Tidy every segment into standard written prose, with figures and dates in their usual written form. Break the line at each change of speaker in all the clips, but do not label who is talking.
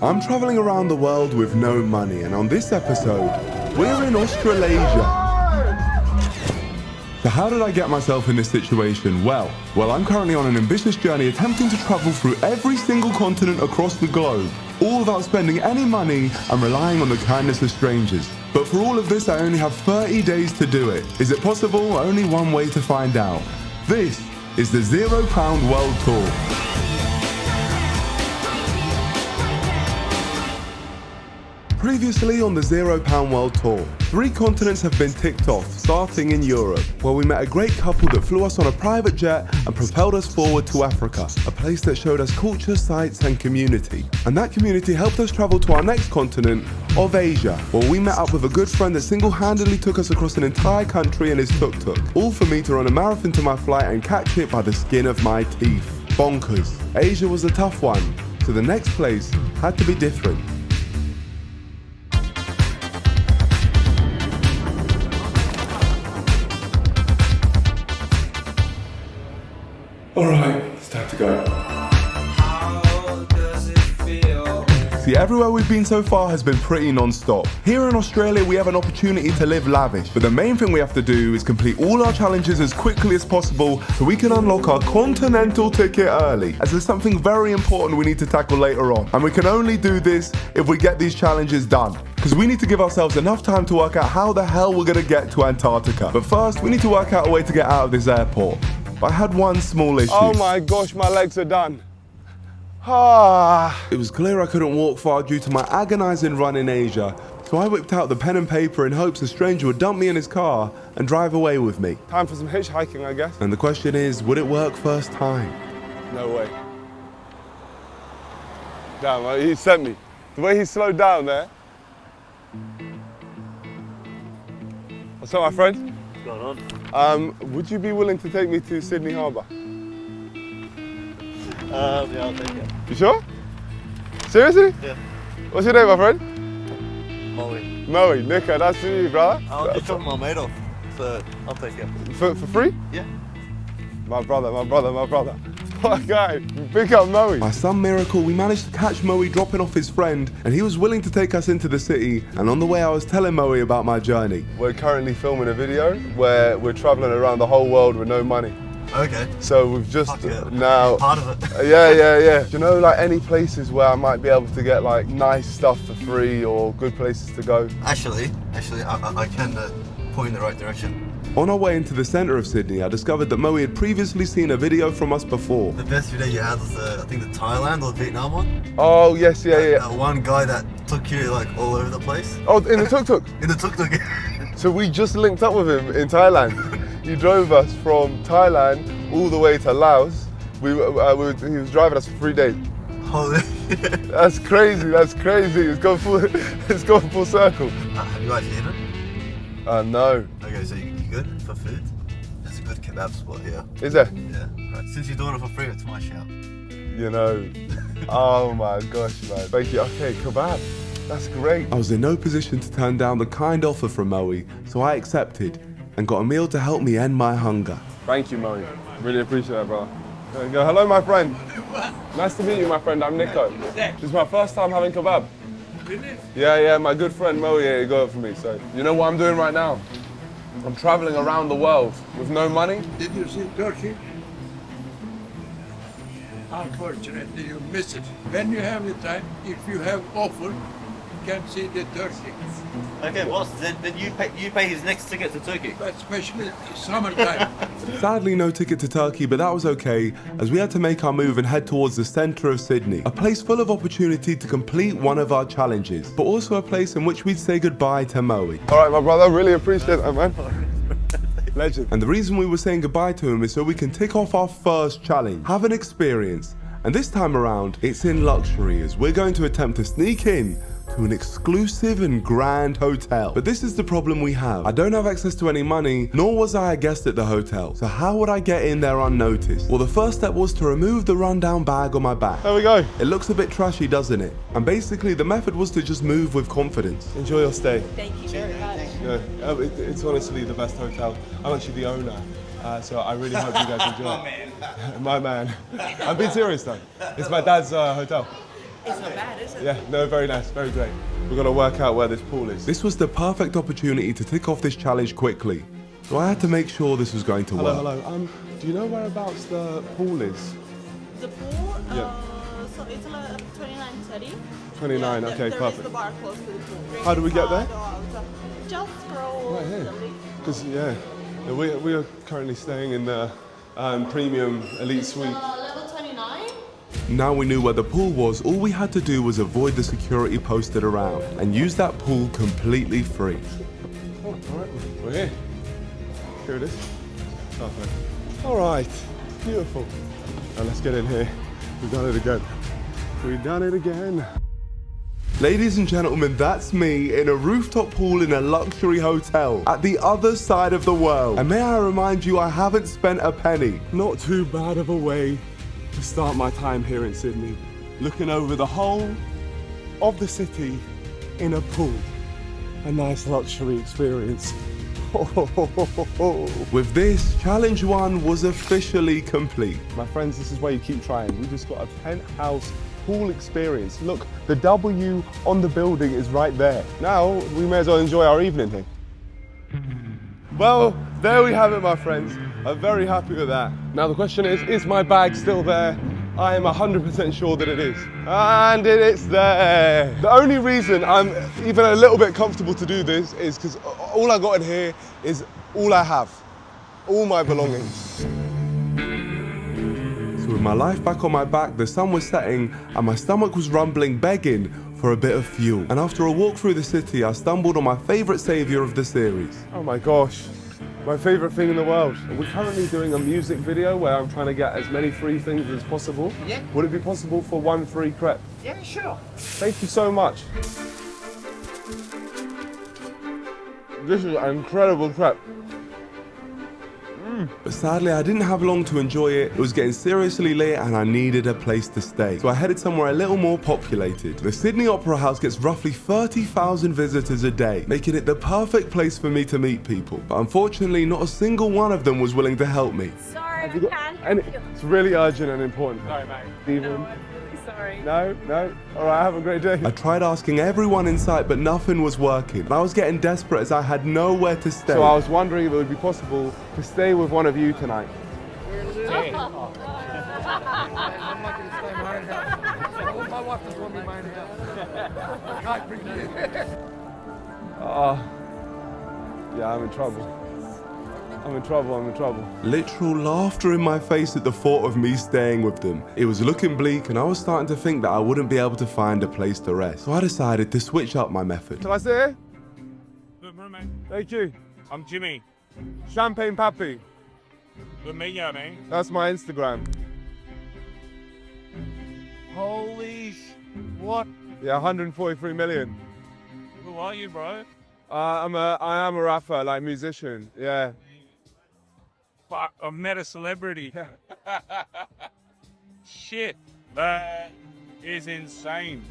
I'm traveling around the world with no money, and on this episode, we're in Australasia. So how did I get myself in this situation? Well, I'm currently on an ambitious journey attempting to travel through every single continent across the globe, all without spending any money and relying on the kindness of strangers. But for all of this, I only have 30 days to do it. Is it possible? Only one way to find out. This is the £0 World Tour. Previously on the £0 World Tour, 3 continents have been ticked off, starting in Europe, where we met a great couple that flew us on a private jet and propelled us forward to Africa, a place that showed us culture, sights and community. And that community helped us travel to our next continent of Asia, where we met up with a good friend that single-handedly took us across an entire country in his tuk-tuk, all for me to run a marathon to my flight and catch it by the skin of my teeth. Bonkers. Asia was a tough one, so the next place had to be different. Alright, it's time to go. How does it feel? See, everywhere we've been so far has been pretty non-stop. Here in Australia, we have an opportunity to live lavish, but the main thing we have to do is complete all our challenges as quickly as possible so we can unlock our continental ticket early, as there's something very important we need to tackle later on. And we can only do this if we get these challenges done, because we need to give ourselves enough time to work out how the hell we're gonna get to Antarctica. But first, we need to work out a way to get out of this airport. I had one small issue.
Oh my gosh, my legs are done. Ah.
It was clear I couldn't walk far due to my agonizing run in Asia, so I whipped out the pen and paper in hopes a stranger would dump me in his car and drive away with me.
Time for some hitchhiking, I guess.
And the question is, would it work first time?
No way. Damn, he sent me. The way he slowed down there. What's up, my friend?
What's going on?
Would you be willing to take me to Sydney Harbour?
Yeah, I'll take it.
You sure? Seriously?
Yeah.
What's your name, my friend?
Molly.
Moe, Nico, nice to meet you, brother.
I'll just drop my mate off, so I'll take it.
For free?
Yeah.
My brother. What a guy. Big up Moe.
By some miracle, we managed to catch Moe dropping off his friend, and he was willing to take us into the city. And on the way, I was telling Moe about my journey.
We're currently filming a video where we're traveling around the whole world with no money.
Okay.
So we've just now.
Part of it.
Yeah. Do you know like any places where I might be able to get like nice stuff for free or good places to go?
Actually, I can point in the right direction.
On our way into the centre of Sydney, I discovered that Moe had previously seen a video from us before.
The best video you had was I think the Thailand or Vietnam one.
Oh yes, yeah.
That one guy that took you like all over the place.
Oh, in the tuk-tuk?
In the tuk-tuk.
So we just linked up with him in Thailand. He drove us from Thailand all the way to Laos. He was driving us for 3 days.
Holy.
That's crazy. It's gone full circle.
Have you guys eaten?
No.
Okay, so you good for food? There's a good kebab spot here.
Is there?
Yeah. Right. Since you're doing it for free, it's my shout.
You know. Oh my gosh, man. Thank you. Okay, kebab. That's great.
I was in no position to turn down the kind offer from Moe, so I accepted and got a meal to help me end my hunger.
Thank you, Moe. Really appreciate that, brother. There you go. Hello, my friend. Nice to meet you, my friend. I'm Nico. This is my first time having kebab. Yeah, my good friend Moe here got it for me. So, you know what I'm doing right now? I'm traveling around the world with no money.
Did you see Turkey? Unfortunately, you miss it. When you have the time, if you have offer, you can see the Turkey.
Okay, boss. Then you pay his next ticket to Turkey.
But especially summertime.
Sadly, no ticket to Turkey, but that was okay, as we had to make our move and head towards the centre of Sydney, a place full of opportunity to complete one of our challenges, but also a place in which we'd say goodbye to Moe.
All right, my brother, really appreciate that, man. Legend.
And the reason we were saying goodbye to him is so we can tick off our first challenge, have an experience. And this time around, it's in luxury, as we're going to attempt to sneak in to an exclusive and grand hotel. But this is the problem we have. I don't have access to any money, nor was I a guest at the hotel. So how would I get in there unnoticed? Well, the first step was to remove the rundown bag on my back.
There we go.
It looks a bit trashy, doesn't it? And basically the method was to just move with confidence.
Enjoy your stay.
Thank you very much.
Yeah, it's honestly the best hotel. I'm actually the owner. So I really hope you guys enjoy it. My man. I'm being serious though. It's my dad's hotel.
It's not bad, is it?
Yeah, no, very nice, very great. We've got to work out where this pool is.
This was the perfect opportunity to tick off this challenge quickly, so I had to make sure this was going to work.
Hello. Do you know whereabouts the pool is?
The pool,
Yeah.
so it's like 29:30.
29,
Yeah,
okay,
there is
perfect.
the bar close to the pool.
How do we get there?
Just throw
Right here.
the link.
Because, we are currently staying in the premium elite suite.
Level 29.
Now we knew where the pool was, all we had to do was avoid the security posted around and use that pool completely free.
Oh, all right, we're here. Here it is. Perfect. All right, beautiful. Now let's get in here. We've done it again. We've done it again.
Ladies and gentlemen, that's me in a rooftop pool in a luxury hotel at the other side of the world. And may I remind you, I haven't spent a penny.
Not too bad of a way to start my time here in Sydney. Looking over the whole of the city in a pool. A nice luxury experience.
With this, challenge 1 was officially complete.
My friends, this is where you keep trying. We just got a penthouse pool experience. Look, the W on the building is right there. Now, we may as well enjoy our evening here. Well, there we have it, my friends. I'm very happy with that. Now the question is my bag still there? I am 100% sure that it is. And it's there. The only reason I'm even a little bit comfortable to do this is because all I got in here is all I have. All my belongings.
So with my life back on my back, the sun was setting and my stomach was rumbling, begging for a bit of fuel. And after a walk through the city, I stumbled on my favorite savior of the series.
Oh my gosh. My favorite thing in the world. We're currently doing a music video where I'm trying to get as many free things as possible.
Yeah.
Would it be possible for one free crepe?
Yeah, sure.
Thank you so much. This is an incredible crepe.
But sadly, I didn't have long to enjoy it. It was getting seriously late and I needed a place to stay. So I headed somewhere a little more populated. The Sydney Opera House gets roughly 30,000 visitors a day, making it the perfect place for me to meet people. But unfortunately, not a single one of them was willing to help me.
Sorry,
Have you got any? It's really urgent and important.
Sorry, mate.
Stephen?
No, I'm really sorry.
No? All right, have a great day.
I tried asking everyone in sight, but nothing was working. And I was getting desperate as I had nowhere to stay.
So I was wondering if it would be possible to stay with one of you tonight.
I'm not going to stay in my own house. My wife doesn't want me in my own house. I can't bring you in.
Yeah, I'm in trouble. I'm in trouble.
Literal laughter in my face at the thought of me staying with them. It was looking bleak and I was starting to think that I wouldn't be able to find a place to rest. So I decided to switch up my method.
Can I sit here?
Good morning, mate.
Thank you.
I'm Jimmy.
Champagne Pappy.
Good meeting you, man.
That's my Instagram.
Holy what?
Yeah, 143 million.
Who are you, bro?
I am a rapper, like musician. Yeah.
Fuck, I've met a celebrity. Shit, that is insane.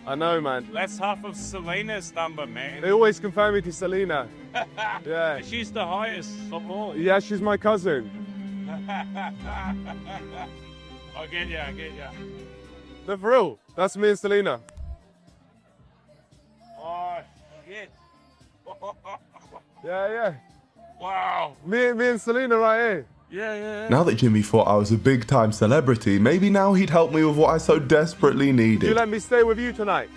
I know, man.
That's half of Selena's number, man.
They always compare me to Selena. Yeah.
She's the highest of all.
Yeah, she's my cousin.
I get ya.
No, for real. That's me and Selena.
Oh, shit.
Yeah.
Wow.
Me and Selena right here.
Yeah.
Now that Jimmy thought I was a big time celebrity, maybe now he'd help me with what I so desperately
Do you
needed.
let me stay with you tonight?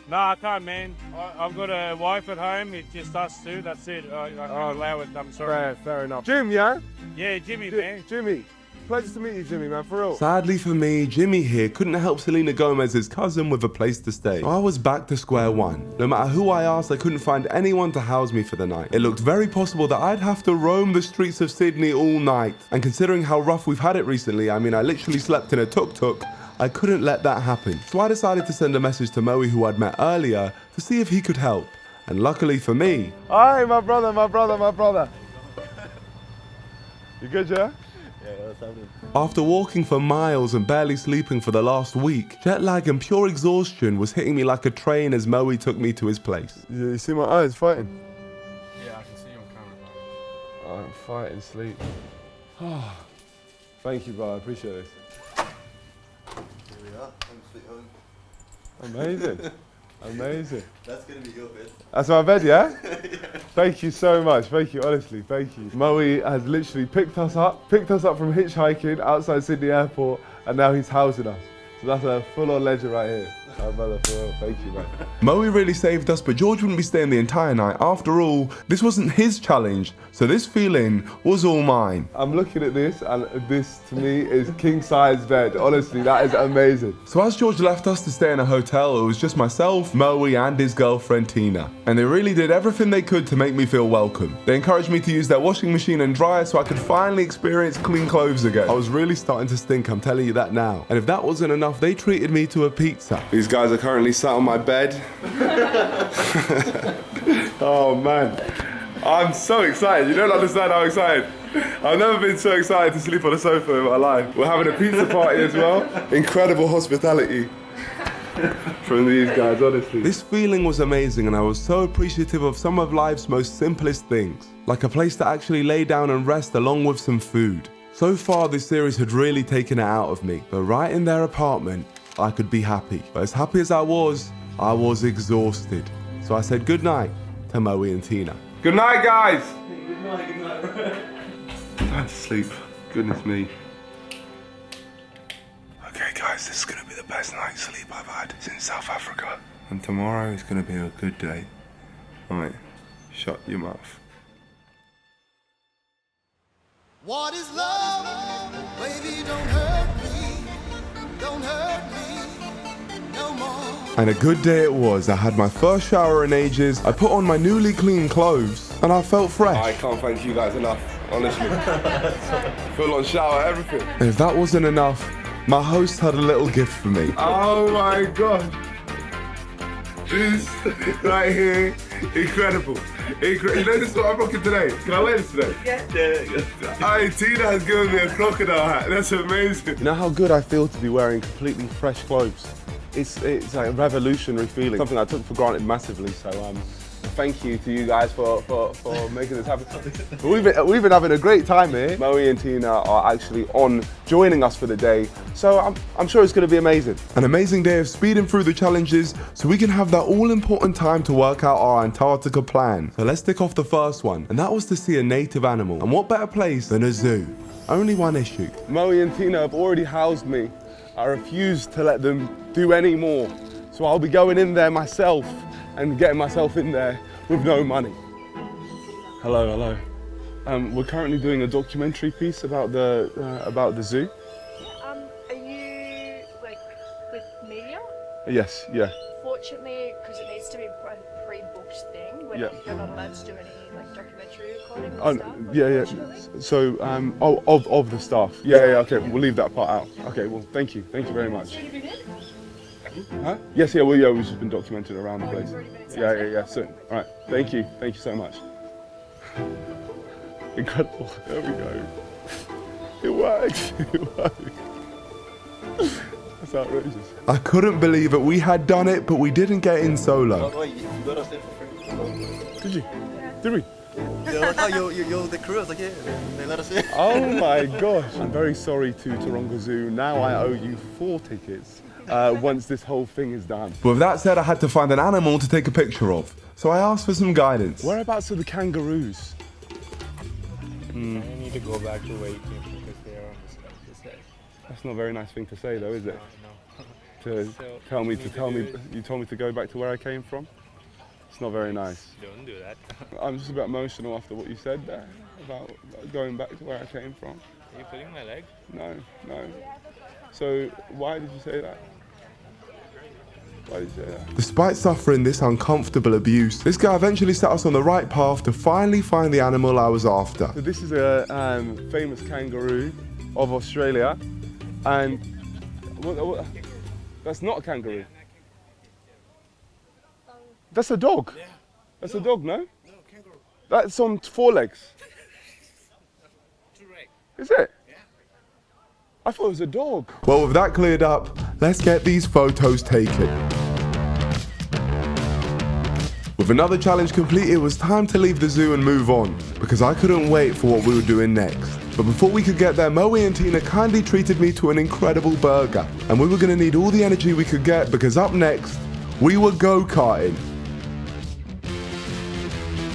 No, I can't, man. I've got a wife at home. It's just us two. That's it. I can't allow it. I'm sorry.
Fair enough. Jim, yeah?
Yeah, Jimmy, man.
Jimmy. Pleasure to meet you, Jimmy, man, for real.
Sadly for me, Jimmy here couldn't help Selena Gomez's cousin with a place to stay. So I was back to square one. No matter who I asked, I couldn't find anyone to house me for the night. It looked very possible that I'd have to roam the streets of Sydney all night. And considering how rough we've had it recently, I mean, I literally slept in a tuk-tuk, I couldn't let that happen. So I decided to send a message to Moe, who I'd met earlier, to see if he could help. And luckily for me...
Hi, my brother. You good, yeah?
After walking for miles and barely sleeping for the last week, jet lag and pure exhaustion was hitting me like a train as Moe took me to his place.
You see my eyes fighting?
Yeah, I can see you on camera.
I'm fighting sleep. Thank you, bro. I appreciate this.
Here we are, home sweet home.
Amazing. Amazing.
That's gonna be your bed.
That's my bed, yeah? Thank you so much. Thank you, honestly. Thank you. Moe has literally picked us up from hitchhiking outside Sydney Airport, and now he's housing us. So that's a full-on legend right here. Oh, brother, for real. Thank you, man.
Moe really saved us, but George wouldn't be staying the entire night. After all, this wasn't his challenge, so this feeling was all mine.
I'm looking at this, and this to me is king-size bed. Honestly, that is amazing.
So as George left us to stay in a hotel, it was just myself, Moe, and his girlfriend Tina. And they really did everything they could to make me feel welcome. They encouraged me to use their washing machine and dryer so I could finally experience clean clothes again. I was really starting to stink, I'm telling you that now. And if that wasn't enough, they treated me to a pizza.
These guys are currently sat on my bed. Oh man, I'm so excited. You don't understand how excited. I've never been so excited to sleep on a sofa in my life. We're having a pizza party as well. Incredible hospitality from these guys, honestly.
This feeling was amazing, and I was so appreciative of some of life's most simplest things, like a place to actually lay down and rest along with some food. So far this series had really taken it out of me, but right in their apartment I could be happy. But as happy as I was exhausted. So I said goodnight to Moe and Tina.
Good night, guys.
Good night, bro.
Time to sleep. Goodness me.
Okay guys, this is gonna be the best night's sleep I've had since South Africa. And tomorrow is gonna be a good day.
Alright, shut your mouth.
What is love? Baby, don't hurt me. Don't hurt me no more.
And a good day it was. I had my first shower in ages, I put on my newly clean clothes, and I felt fresh.
I can't thank you guys enough, honestly. Full on shower, everything.
And if that wasn't enough, my host had a little gift for me.
Oh my god. This right here, incredible. You know this is what I'm rocking today? Can I wear this today?
Yeah.
Hey, Tina has given me a crocodile hat. That's amazing. You know how good I feel to be wearing completely fresh clothes? It's like a revolutionary feeling. Something I took for granted massively. So thank you to you guys for making this happen. We've been having a great time here. Moe and Tina are actually on joining us for the day. So I'm sure it's going to be amazing.
An amazing day of speeding through the challenges so we can have that all-important time to work out our Antarctica plan. So let's tick off the first one, and that was to see a native animal. And what better place than a zoo? Only one issue.
Moe and Tina have already housed me. I refuse to let them do any more. So I'll be going in there myself and getting myself in there with no money. Hello, hello. We're currently doing a documentary piece about the zoo.
Are you like with media?
Yes, yeah.
Fortunately, because it needs to be a pre-booked thing, you're not allowed to do any like documentary recording and stuff.
Yeah. So of the staff. Yeah. Okay, we'll leave that part out. Okay, well, thank you very much. Huh? Yes, we've just been documented around the place. Yeah. So, all right, thank you so much. Incredible. There we go. It worked. That's outrageous.
I couldn't believe it. We had done it, but we didn't get in solo.
Oh, you got us in for free.
Did you? Did we?
They're like, oh, you're the crew. I was like, yeah, they let us in.
Oh my gosh. I'm very sorry to Taronga Zoo. Now I owe you 4 tickets once this whole thing is done.
But with that said, I had to find an animal to take a picture of. So I asked for some guidance.
Whereabouts are the kangaroos?
I need to go back to where you came from because they are on this side.
That's not a very nice thing to say though, is it?
No.
You told me to go back to where I came from? It's not very nice.
Don't do that.
I'm just a bit emotional after what you said there about going back to where I came from.
Are you pulling my leg?
No. So why did you say that? Why did you say that?
Despite suffering this uncomfortable abuse, this guy eventually set us on the right path to finally find the animal I was after.
So this is a famous kangaroo of Australia, and that's not a kangaroo. That's a dog. That's a dog, no? No, kangaroo. That's on 4 legs.
2 legs.
Is it? Yeah. I thought it was a dog.
Well, with that cleared up, let's get these photos taken. With another challenge complete, it was time to leave the zoo and move on, because I couldn't wait for what we were doing next. But before we could get there, Moe and Tina kindly treated me to an incredible burger. And we were going to need all the energy we could get because up next, we were go-karting.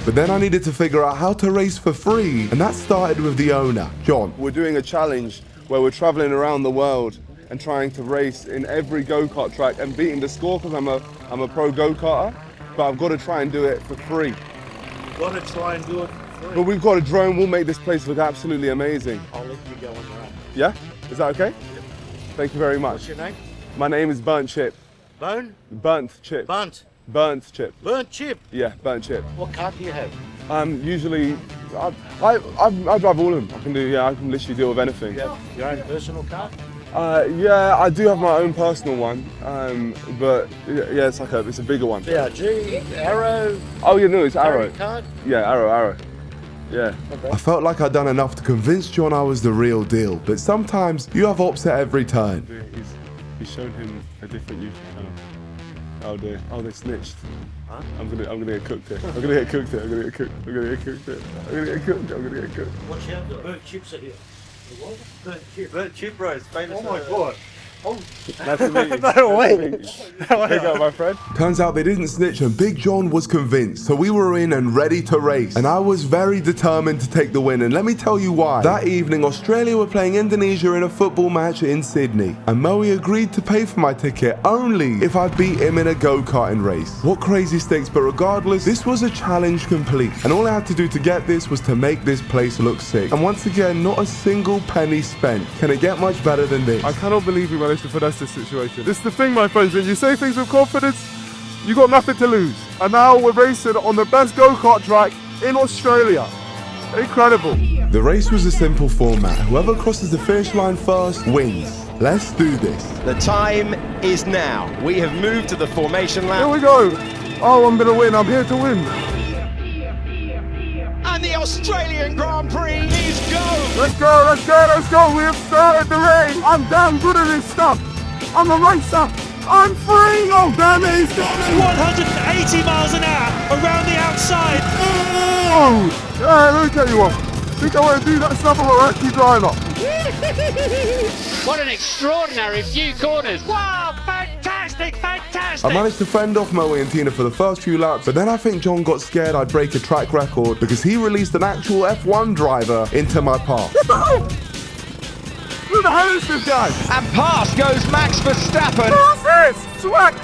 But then I needed to figure out how to race for free, and that started with the owner, John.
We're doing a challenge where we're traveling around the world and trying to race in every go-kart track and beating the score because I'm a pro go-karter, but I've got to try and do it for free.
Gotta try and do it for free.
But we've got a drone, we'll make this place look absolutely amazing.
I'll let you go on your own.
Yeah? Is that okay?
Yep.
Thank you very much.
What's your name?
My name is Burnt Chip.
Bone?
Burnt Chip.
Bunt.
Burnt Chip.
Burnt chip.
Yeah, Burnt Chip.
What car do you have?
Usually, I drive all of them. I can literally deal with anything.
You have your own personal car?
Yeah, I do have my own personal one, but yeah, it's a bigger one.
BRG, Arrow.
Oh yeah, no, it's Arrow.
Card?
Yeah, Arrow. Yeah.
I felt like I'd done enough to convince John I was the real deal, but sometimes you have ops at every turn.
He's shown him a different YouTube channel. Oh dear. Oh, they snitched.
Huh?
I'm gonna get cooked here. I'm gonna get cooked here. I'm gonna get cooked. I'm gonna get cooked here. I'm gonna get cooked. I'm gonna get cooked.
Watch out, the burnt chips are here. What? Burnt chip bros, famous. Oh my god. Oh.
Nice to meet you.
No way.
Pick up my friend.
Turns out they didn't snitch and Big John was convinced, so we were in and ready to race. And I was very determined to take the win, and let me tell you why. That evening, Australia were playing Indonesia in a football match in Sydney, and Moe agreed to pay for my ticket only if I beat him in a go-karting race. What crazy stakes, but regardless, this was a challenge complete, and all I had to do to get this was to make this place look sick. And once again, not a single penny spent. Can it get much better than this?
I cannot believe we managed to finesse this situation. This is the thing, my friends, when you say things with confidence, you got nothing to lose. And now we're racing on the best go-kart track in Australia. Incredible.
The race was a simple format. Whoever crosses the finish line first wins. Let's do this.
The time is now. We have moved to the formation lap.
Here we go. Oh, I'm gonna win. I'm here to win.
And the Australian Grand Prix is go!
Let's go, let's go, let's go. We have started the race. I'm damn good at this stuff. I'm a racer. I'm free. Oh, damn it. He's got me.
180 miles an hour around the outside.
Oh, yeah, let me tell you what. Think I want to do that stuff on a recce driver.
What an extraordinary few corners. Wow, fantastic, fantastic.
I managed to fend off Moe and Tina for the first few laps, but then I think John got scared I'd break a track record because he released an actual F1 driver into my path.
Who the hell is this guy?
And past goes Max Verstappen.
Who's this? Sweat.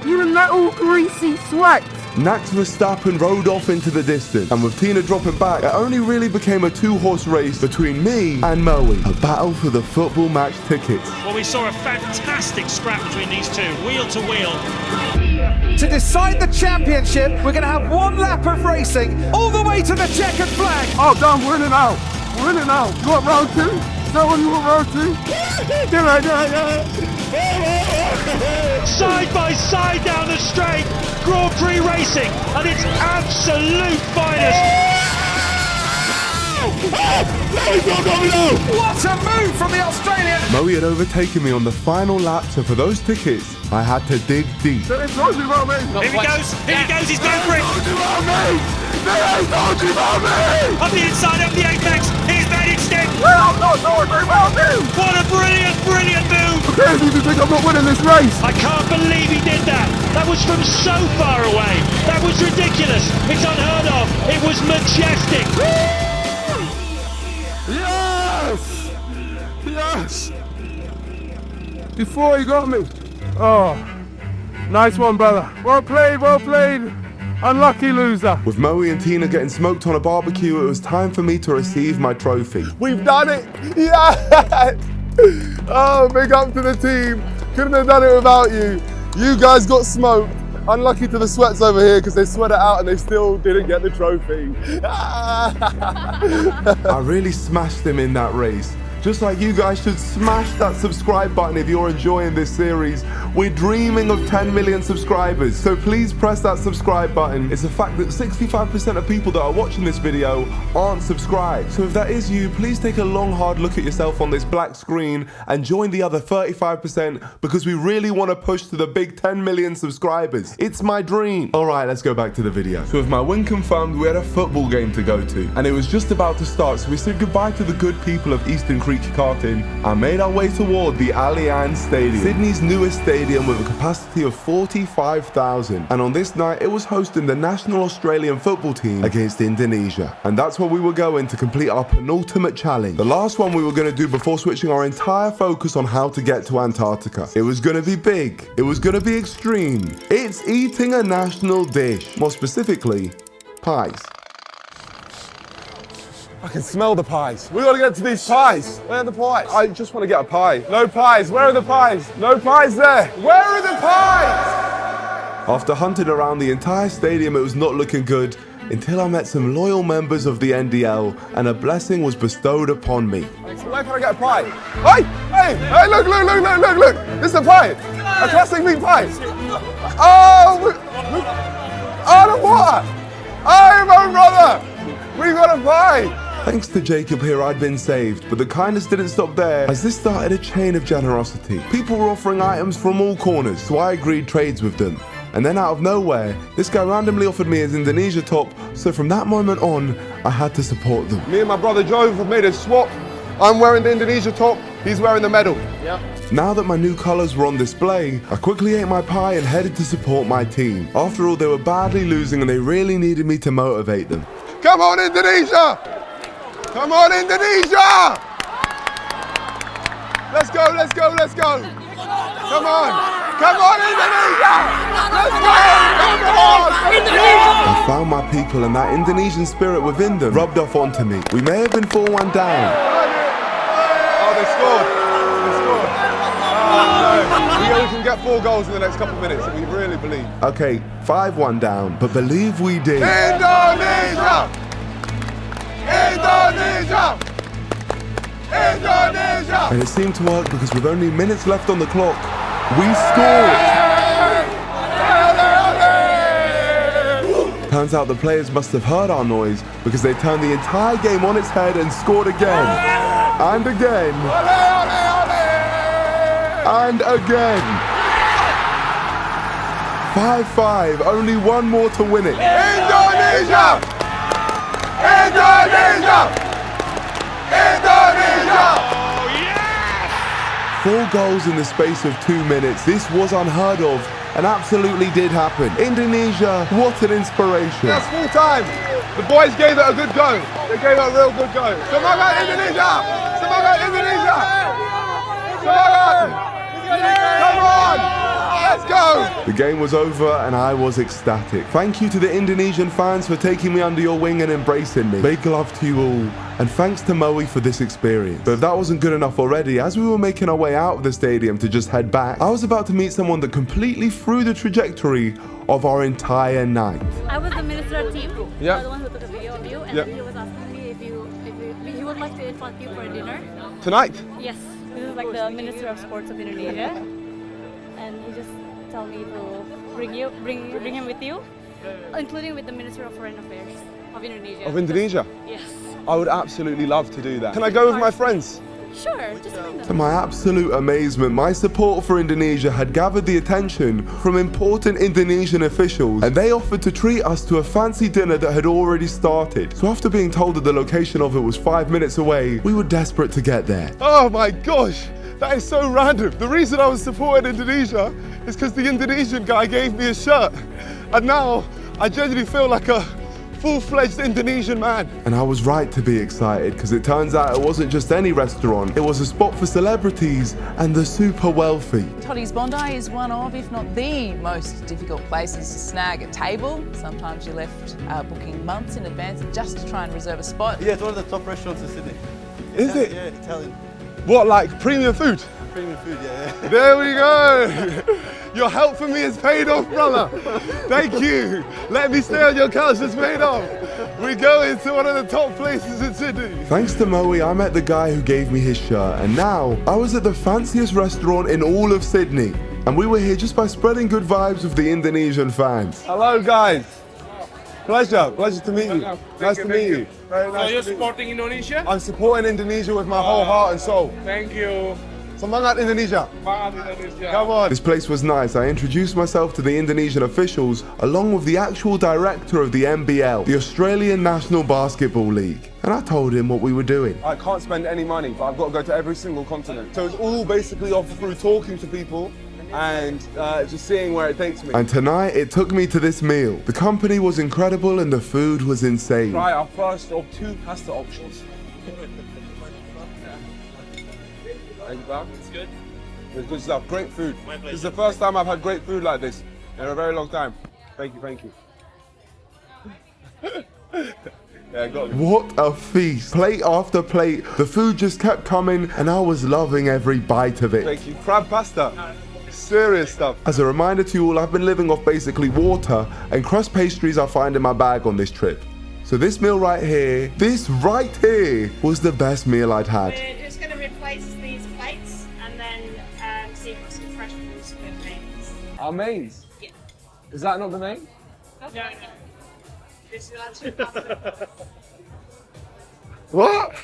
You little greasy sweat.
Max Verstappen rode off into the distance, and with Tina dropping back, it only really became a two-horse race between me and Moe. A battle for the football match tickets.
Well, we saw a fantastic scrap between these two, wheel to wheel.
To decide the championship, we're going to have one lap of racing all the way to the checkered flag.
Oh, damn, we're in it now. We're in it now. You want round two? Is that what you want round two? Do it.
Side by side down the straight, Grand Prix racing at its absolute finest.
What a move from the Australian!
Moe had overtaken me on the final lap, so for those tickets, I had to dig deep.
They told you about me.
Here he goes, he's going for it.
They told you about me. They told you about me.
Up the inside, up the apex, he's made it stick.
Well, I'm not talking about you.
What a brilliant, brilliant move.
Okay, you think I'm not winning this race?
I can't believe he did that. That was from so far away. That was ridiculous. It's unheard of. It was majestic.
Yes! Yes! Before he got me. Oh, nice one, brother. Well played, well played. Unlucky loser.
With Moe and Tina getting smoked on a barbecue, it was time for me to receive my trophy.
We've done it! Yes! Oh, big up to the team. Couldn't have done it without you. You guys got smoked. Unlucky to the sweats over here because they sweat it out and they still didn't get the trophy.
I really smashed them in that race. Just like you guys should smash that subscribe button if you're enjoying this series. We're dreaming of 10 million subscribers, so please press that subscribe button. It's a fact that 65% of people that are watching this video aren't subscribed. So if that is you, please take a long hard look at yourself on this black screen and join the other 35% because we really want to push to the big 10 million subscribers. It's my dream. Alright, let's go back to the video. So with my win confirmed, we had a football game to go to and it was just about to start, so we said goodbye to the good people of Eastern Creek Karting and made our way toward the Allianz Stadium, Sydney's newest stadium with a capacity of 45,000. And on this night, it was hosting the national Australian football team against Indonesia. And that's where we were going to complete our penultimate challenge. The last one we were going to do before switching our entire focus on how to get to Antarctica. It was going to be big. It was going to be extreme. It's eating a national dish. More specifically, pies.
I can smell the pies. We gotta get to these pies. Where are the pies? I just want to get a pie. No pies. Where are the pies? No pies there. Where are the pies?
After hunting around the entire stadium, it was not looking good until I met some loyal members of the NDL and a blessing was bestowed upon me.
So where can I get a pie? Hey, look. This is a pie. A classic meat pie. Oh, the water. Hey, my brother. We got a pie.
Thanks to Jacob here, I'd been saved, but the kindness didn't stop there, as this started a chain of generosity. People were offering items from all corners, so I agreed trades with them. And then out of nowhere, this guy randomly offered me his Indonesia top, so from that moment on, I had to support them.
Me and my brother Joe have made a swap. I'm wearing the Indonesia top, he's wearing the medal. Yep.
Now that my new colours were on display, I quickly ate my pie and headed to support my team. After all, they were badly losing and they really needed me to motivate them.
Come on, Indonesia! Come on, Indonesia! Let's go. Come on, Indonesia! Let's go! Come on!
I found my people and that Indonesian spirit within them rubbed off onto me. We may have been 4-1 down.
Oh, they scored. Oh, no. We can get 4 goals in the next couple of minutes, we really believe.
Okay, 5-1 down, but believe we did.
Indonesia!
And it seemed to work because with only minutes left on the clock, we scored! Turns out the players must have heard our noise because they turned the entire game on its head and scored again. And again. And again. 5-5, only one more to win it.
Indonesia!
4 goals in the space of 2 minutes. This was unheard of and absolutely did happen. Indonesia, what an inspiration.
That's full time. The boys gave it a good go. They gave it a real good go. Semangat Indonesia! Semangat Indonesia! Semangat! Come on! Let's go!
The game was over and I was ecstatic. Thank you to the Indonesian fans for taking me under your wing and embracing me. Big love to you all. And thanks to Moe for this experience. But if that wasn't good enough already, as we were making our way out of the stadium to just head back, I was about to meet someone that completely threw the trajectory of our entire night.
I was the minister team.
Yeah.
The one who took a video of you, and then he was asking me if he would like to invite you for a dinner.
Tonight?
Yes. This is like the Minister of Sports of Indonesia, and he just told me to bring him with you, including with the Minister of Foreign Affairs of Indonesia.
Of Indonesia?
Yes.
I would absolutely love to do that. Can I go with my friends?
Sure, just bring them.
To my absolute amazement, my support for Indonesia had gathered the attention from important Indonesian officials, and they offered to treat us to a fancy dinner that had already started. So after being told that the location of it was 5 minutes away, we were desperate to get there.
Oh my gosh, that is so random. The reason I was supporting Indonesia is because the Indonesian guy gave me a shirt, and now I genuinely feel like a full-fledged Indonesian man.
And I was right to be excited because it turns out it wasn't just any restaurant, it was a spot for celebrities and the super wealthy.
Toddy's Bondi is one of, if not the most difficult places to snag a table. Sometimes you're left booking months in advance just to try and reserve a spot.
Yeah, it's one of the top restaurants in Sydney.
Is it?
Yeah, Italian.
What, like premium food?
premium food, yeah.
There we go. Your help for me has paid off, brother. Thank you. Let me stay on your couch has paid off. We go into one of the top places in Sydney.
Thanks to Moe, I met the guy who gave me his shirt, and now I was at the fanciest restaurant in all of Sydney. And we were here just by spreading good vibes with the Indonesian fans.
Hello, guys. Pleasure to meet you. Nice to meet you. Very
So
nice
you're
to meet you.
supporting Indonesia?
I'm supporting Indonesia with my whole heart and soul.
Thank you.
Semangat Indonesia. Come on.
This place was nice. I introduced myself to the Indonesian officials along with the actual director of the NBL, the Australian National Basketball League. And I told him what we were doing.
I can't spend any money, but I've got to go to every single continent. So it's all basically off through talking to people and just seeing where it takes me.
And tonight it took me to this meal. The company was incredible and the food was insane.
Try our first of 2 pasta options. Thank you, Bob. It's good. It's good stuff. Great food. This is the first time I've had great food like this in a very long time. Thank you, thank you. Yeah, got it.
What a feast. Plate after plate. The food just kept coming and I was loving every bite of it.
Thank you. Crab pasta. Serious stuff.
As a reminder to you all, I've been living off basically water and crust pastries I find in my bag on this trip. So this meal right here, this right here, was the best meal I'd had.
We're just going to replace these plates and then see if we've got some fresh foods with mains.
Our mains?
Yeah.
Is that not the main?
No. This is actually pasta.
What?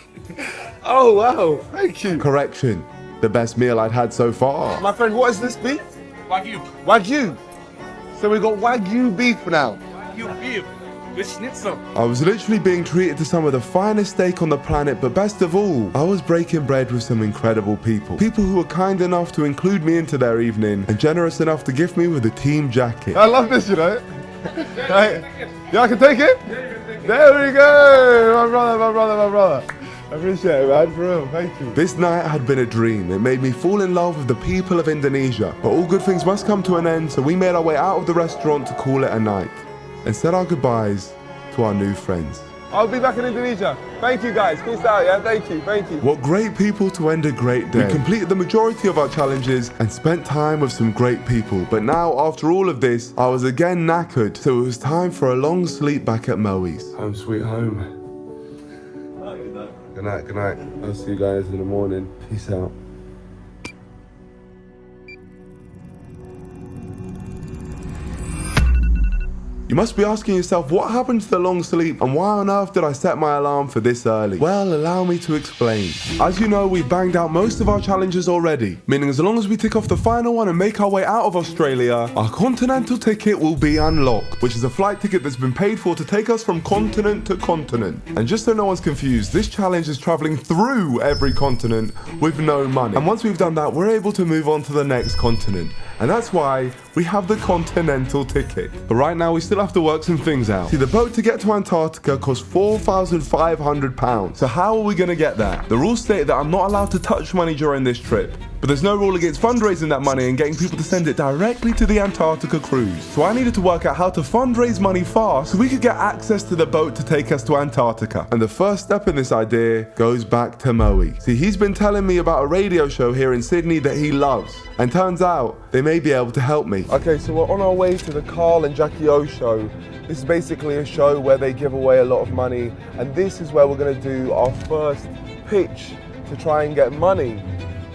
Oh, wow. Thank you.
Correction, the best meal I'd had so far.
My friend, what is this beef?
Wagyu.
Wagyu. So we got Wagyu beef now.
Wagyu beef with schnitzel.
I was literally being treated to some of the finest steak on the planet, but best of all, I was breaking bread with some incredible people. People who were kind enough to include me into their evening and generous enough to gift me with a team jacket.
I love this, you know. Right. Yeah, I can take it? There we go. My brother. I appreciate it, man, for real. Thank you.
This night had been a dream. It made me fall in love with the people of Indonesia. But all good things must come to an end, so we made our way out of the restaurant to call it a night and said our goodbyes to our new friends.
I'll be back in Indonesia. Thank you, guys. Peace out, yeah? Thank you.
What great people to end a great day. We completed the majority of our challenges and spent time with some great people. But now, after all of this, I was again knackered, so it was time for a long sleep back at Moe's.
Home sweet home. Good night. I'll see you guys in the morning. Peace out.
You must be asking yourself, what happened to the long sleep and why on earth did I set my alarm for this early? Well, allow me to explain. As you know, we've banged out most of our challenges already, meaning as long as we tick off the final one and make our way out of Australia, our continental ticket will be unlocked, which is a flight ticket that's been paid for to take us from continent to continent. And just so no one's confused, this challenge is traveling through every continent with no money. And once we've done that, we're able to move on to the next continent. And that's why we have the continental ticket. But right now we still have to work some things out. See, the boat to get to Antarctica costs £4,500. So how are we gonna get there? The rules state that I'm not allowed to touch money during this trip. But there's no rule against fundraising that money and getting people to send it directly to the Antarctica cruise. So I needed to work out how to fundraise money fast so we could get access to the boat to take us to Antarctica. And the first step in this idea goes back to Moe. See, he's been telling me about a radio show here in Sydney that he loves. And turns out they may be able to help me.
Okay, so we're on our way to the Carl and Jackie O show. This is basically a show where they give away a lot of money. And this is where we're gonna do our first pitch to try and get money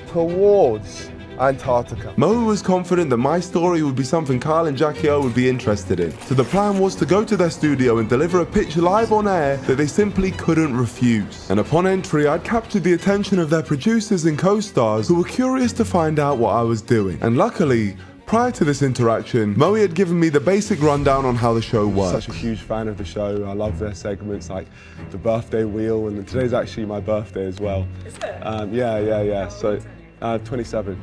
towards Antarctica.
Moe was confident that my story would be something Carl and Jackie O would be interested in. So the plan was to go to their studio and deliver a pitch live on air that they simply couldn't refuse. And upon entry, I'd captured the attention of their producers and co-stars who were curious to find out what I was doing. And luckily, prior to this interaction, Moe had given me the basic rundown on how the show works.
I'm such a huge fan of the show. I love their segments like the birthday wheel, and today's actually my birthday as well.
Is it?
Yeah. So 27,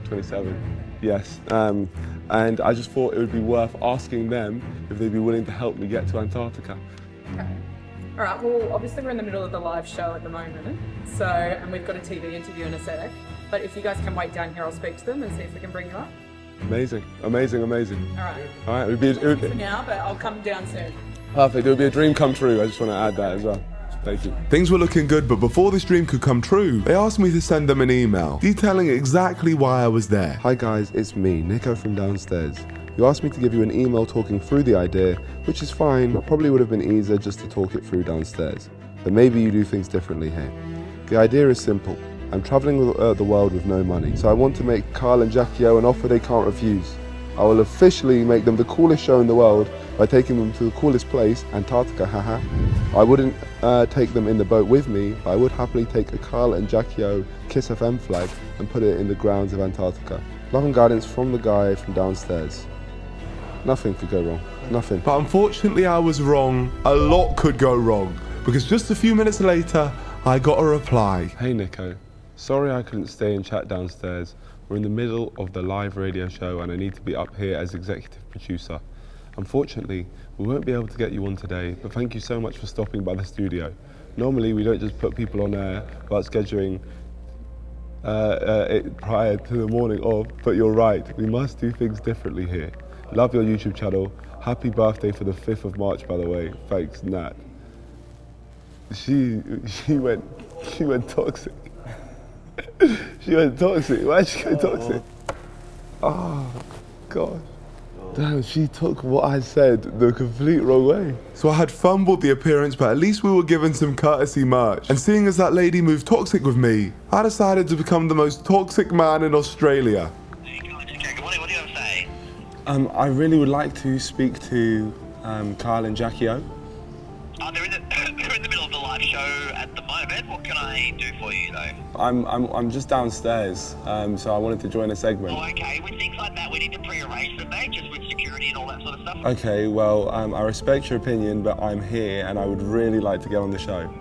yes. And I just thought it would be worth asking them if they'd be willing to help me get to Antarctica.
Okay. All right, well, obviously we're in the middle of the live show at the moment, so, and we've got a TV interview in a sec, but if you guys can wait down here, I'll speak to them and see if we can bring you up.
Amazing.
All right.
It would be
For now, but I'll come down soon.
perfect. It would be a dream come true. I just want to add that as well. Thank you.
Things were looking good, but before this dream could come true, they asked me to send them an email detailing exactly why I was there.
Hi guys, it's me, Nico from downstairs. You asked me to give you an email talking through the idea, which is fine, but probably would have been easier just to talk it through downstairs. But maybe you do things differently here. The idea is simple. I'm travelling the world with no money, so I want to make Carl and Jackie O an offer they can't refuse. I will officially make them the coolest show in the world by taking them to the coolest place, Antarctica, haha. I wouldn't take them in the boat with me, but I would happily take a Carl and Jackie O Kiss FM flag and put it in the grounds of Antarctica. Love and guidance from the guy from downstairs. Nothing could go wrong, nothing.
But unfortunately I was wrong. A lot could go wrong, because just a few minutes later, I got a reply.
Hey Nico, sorry I couldn't stay and chat downstairs. We're in the middle of the live radio show and I need to be up here as executive producer. Unfortunately, we won't be able to get you on today, but thank you so much for stopping by the studio. Normally, we don't just put people on air without scheduling it prior to the morning of, but you're right, we must do things differently here. Love your YouTube channel. Happy birthday for the 5th of March, by the way. Thanks, Nat. She went toxic. She went toxic. Why'd she go toxic? Oh, God. Damn, she took what I said the complete wrong way.
So I had fumbled the appearance, but at least we were given some courtesy merch. And seeing as that lady moved toxic with me, I decided to become the most toxic man in Australia.
What do you have to say?
I really would like to speak to Carl and Jackie O.
They're in the middle of the live show at the moment. What can I do for you, though?
I'm just downstairs, so I wanted to join a segment.
Oh, okay. With things like that, we need to pre-arrange them, mate, just with security and all that sort of stuff.
Okay, well, I respect your opinion, but I'm here and I would really like to get on the show.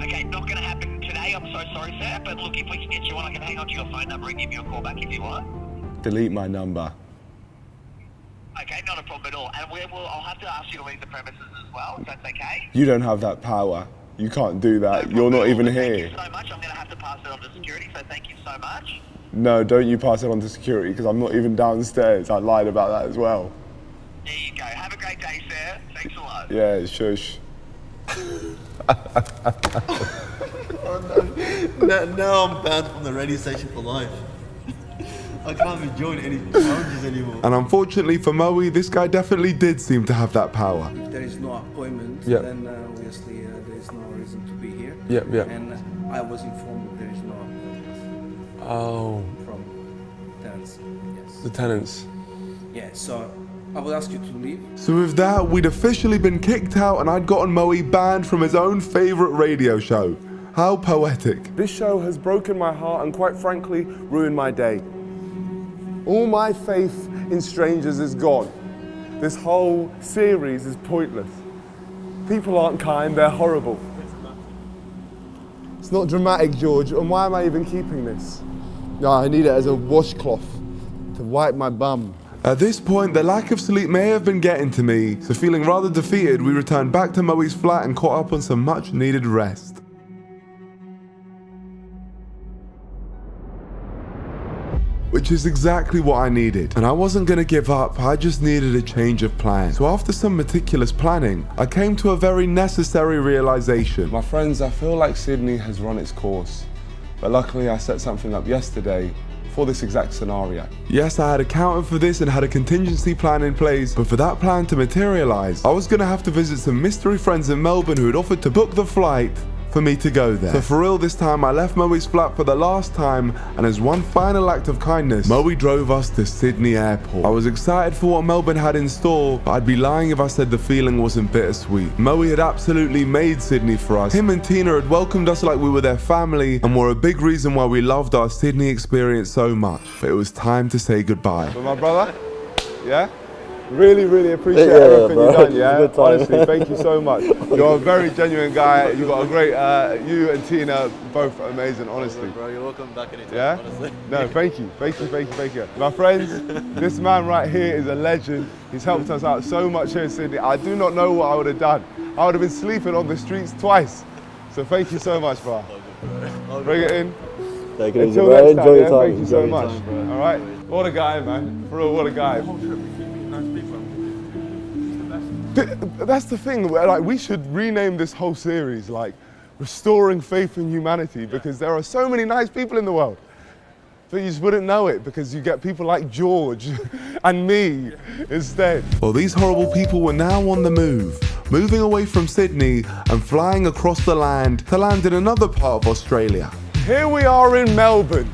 Okay, not going to happen today. I'm so sorry, sir. But look, if we can get you on, I can hang on to your phone number and give you a call back if you want.
Delete my number.
Okay, not a problem at all. And I'll have to ask you to leave the premises as well, if that's okay.
You don't have that power. You can't do that. You're not even here.
Thank you so much. I'm going to have to pass it on to security, so thank you so much.
No, don't you pass it on to security, because I'm not even downstairs. I lied about that as well.
There you go. Have a great day, sir. Thanks a lot.
Yeah, shush.
Now I'm banned from the radio station for life. I can't be joining any challenges anymore.
And unfortunately for Moe, this guy definitely did seem to have that power.
If there is no appointment,
Yep.
then obviously there is no reason to be here.
Yep, yep.
And I was informed that there is no appointment
Oh,
from tenants. Yes.
the tenants.
Yeah, so I would ask you to leave.
So with that, we'd officially been kicked out and I'd gotten Moe banned from his own favourite radio show. How poetic.
This show has broken my heart and quite frankly, ruined my day. All my faith in strangers is gone. This whole series is pointless. People aren't kind, they're horrible. It's not dramatic, George, and why am I even keeping this? No, I need it as a washcloth to wipe my bum.
At this point, the lack of sleep may have been getting to me, so feeling rather defeated, we returned back to Moe's flat and caught up on some much needed rest. Which is exactly what I needed. And I wasn't gonna give up, I just needed a change of plan. So after some meticulous planning, I came to a very necessary realization.
My friends, I feel like Sydney has run its course. But luckily I set something up yesterday for this exact scenario.
Yes, I had accounted for this and had a contingency plan in place, but for that plan to materialize, I was gonna have to visit some mystery friends in Melbourne who had offered to book the flight for me to go there. So for real this time, I left Moe's flat for the last time, and as one final act of kindness, Moe drove us to Sydney Airport. I was excited for what Melbourne had in store, but I'd be lying if I said the feeling wasn't bittersweet. Moe had absolutely made Sydney for us. Him and Tina had welcomed us like we were their family, and were a big reason why we loved our Sydney experience so much. But it was time to say goodbye.
But my brother, yeah? Really appreciate everything you've done, yeah? Honestly, thank you so much. You're a very genuine guy. You've got a great, you and Tina, both amazing, honestly.
Bro, you're welcome back anytime,
yeah?
honestly.
No, thank you. My friends, this man right here is a legend. He's helped us out so much here in Sydney. I do not know what I would have done. I would have been sleeping on the streets twice. So thank you so much, bro. Bring it in.
Take it easy,
Until
bro.
next
Enjoy
time,
your
yeah?
time.
Thank you so
Enjoy your
much.
time, bro.
All right? What a guy, man. For real, what a guy. That's the thing, like, we should rename this whole series, like, Restoring Faith in Humanity, because there are so many nice people in the world. But you just wouldn't know it because you get people like George and me instead.
Well, these horrible people were now on the move, moving away from Sydney and flying across the land to land in another part of Australia.
Here we are in Melbourne,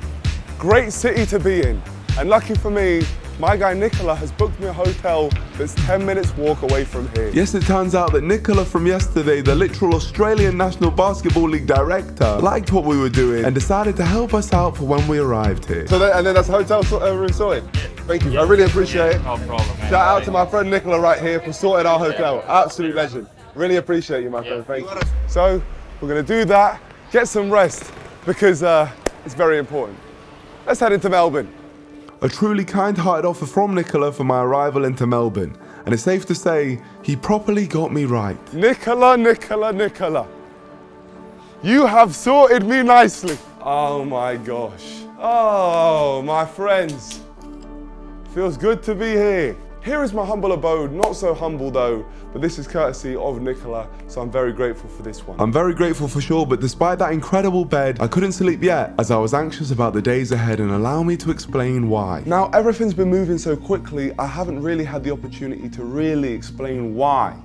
great city to be in. And lucky for me, my guy Nicola has booked me a hotel that's 10 minutes walk away from here.
Yes, it turns out that Nicola from yesterday, the literal Australian National Basketball League director, liked what we were doing and decided to help us out for when we arrived here.
So and then that's hotel room sorted? Thank you, I really appreciate it.
No problem, man.
Shout out to my friend Nicola right here for sorting our hotel. Absolute legend. Really appreciate you, my friend, thank you. So, we're gonna do that, get some rest, because it's very important. Let's head into Melbourne.
A truly kind-hearted offer from Nicola for my arrival into Melbourne, and it's safe to say he properly got me right.
Nicola, you have sorted me nicely. Oh my gosh. Oh, my friends. Feels good to be here. Here is my humble abode, not so humble though, but this is courtesy of Nicola, so I'm very grateful for this one.
I'm very grateful for sure, but despite that incredible bed, I couldn't sleep yet, as I was anxious about the days ahead, and allow me to explain why.
Now, everything's been moving so quickly, I haven't really had the opportunity to really explain why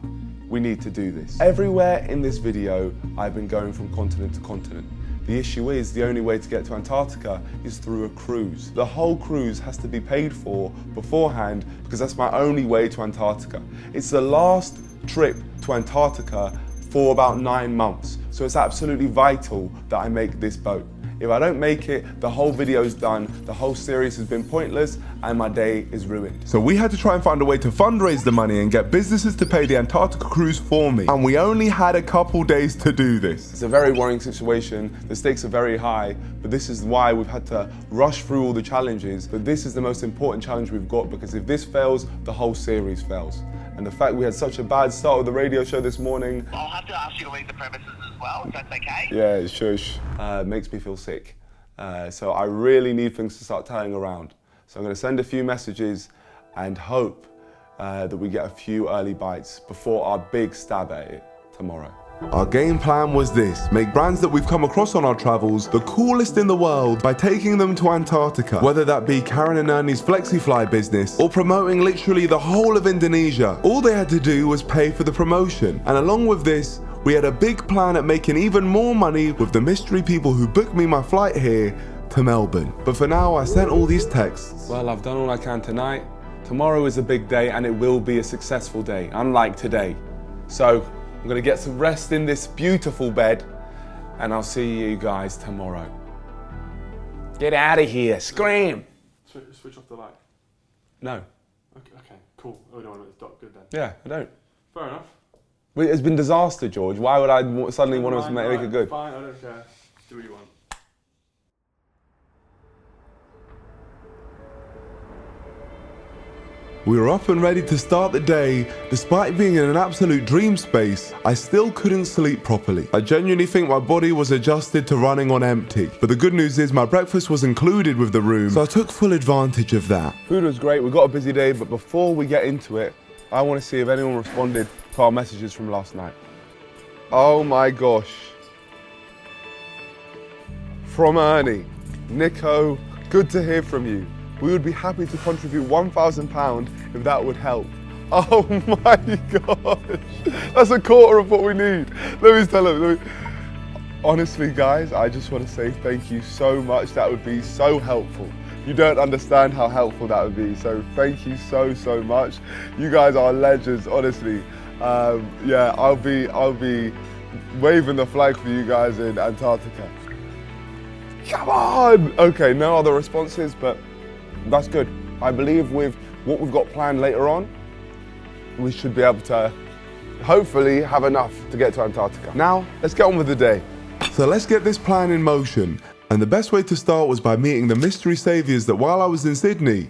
we need to do this. Everywhere in this video, I've been going from continent to continent. The issue is the only way to get to Antarctica is through a cruise. The whole cruise has to be paid for beforehand because that's my only way to Antarctica. It's the last trip to Antarctica for about 9 months. So it's absolutely vital that I make this boat. If I don't make it, the whole video's done, the whole series has been pointless, and my day is ruined.
So we had to try and find a way to fundraise the money and get businesses to pay the Antarctica cruise for me. And we only had a couple days to do this.
It's a very worrying situation, the stakes are very high, but this is why we've had to rush through all the challenges. But this is the most important challenge we've got, because if this fails, the whole series fails. And the fact we had such a bad start with the radio show this morning.
I'll have to ask you to leave the premises as well, if that's okay.
Yeah, shush. Makes me feel sick. So I really need things to start telling around. So I'm going to send a few messages and hope that we get a few early bites before our big stab at it tomorrow.
Our game plan was this: make brands that we've come across on our travels the coolest in the world by taking them to Antarctica, whether that be Karen and Ernie's FlexiFly business or promoting literally the whole of Indonesia. All they had to do was pay for the promotion, and along with this, we had a big plan at making even more money with the mystery people who booked me my flight here to Melbourne. But for now, I sent all these texts.
Well, I've done all I can tonight. Tomorrow is a big day and it will be a successful day, unlike today. So I'm gonna get some rest in this beautiful bed and I'll see you guys tomorrow. Get out of here, scream!
Switch off the light.
No.
Okay, cool. Oh, no, it's dark. Good then.
Yeah, I don't.
Fair enough.
It's been disaster, George. Why would I suddenly want to make it good?
Fine, I don't care. Do what you want.
We were up and ready to start the day. Despite being in an absolute dream space, I still couldn't sleep properly. I genuinely think my body was adjusted to running on empty. But the good news is my breakfast was included with the room, so I took full advantage of that.
Food was great, we got a busy day, but before we get into it, I want to see if anyone responded to our messages from last night. Oh my gosh. From Ernie, Nico, good to hear from you. We would be happy to contribute £1,000 if that would help. Oh my gosh, that's a quarter of what we need. Let me tell him. Honestly, guys, I just want to say thank you so much. That would be so helpful. You don't understand how helpful that would be. So thank you so much. You guys are legends, honestly. Yeah, I'll be waving the flag for you guys in Antarctica. Come on! Okay, no other responses, but that's good. I believe with what we've got planned later on, we should be able to hopefully have enough to get to Antarctica. Now, let's get on with the day.
So let's get this plan in motion. And the best way to start was by meeting the mystery saviours that while I was in Sydney,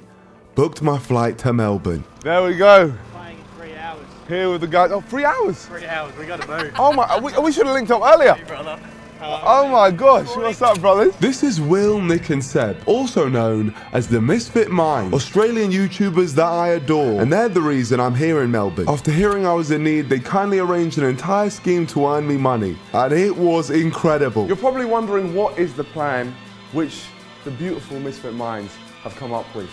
booked my flight to Melbourne.
There we go.
Flying in 3 hours.
Here with the guys. Oh, 3 hours?
3 hours, we got to move.
Oh my, we should have linked up earlier.
Hey, brother.
Oh my gosh, what's up, brothers?
This is Will, Nick and Seb, also known as the Misfit Minds, Australian YouTubers that I adore, and they're the reason I'm here in Melbourne. After hearing I was in need, they kindly arranged an entire scheme to earn me money, and it was incredible.
You're probably wondering what is the plan which the beautiful Misfit Minds have come up with.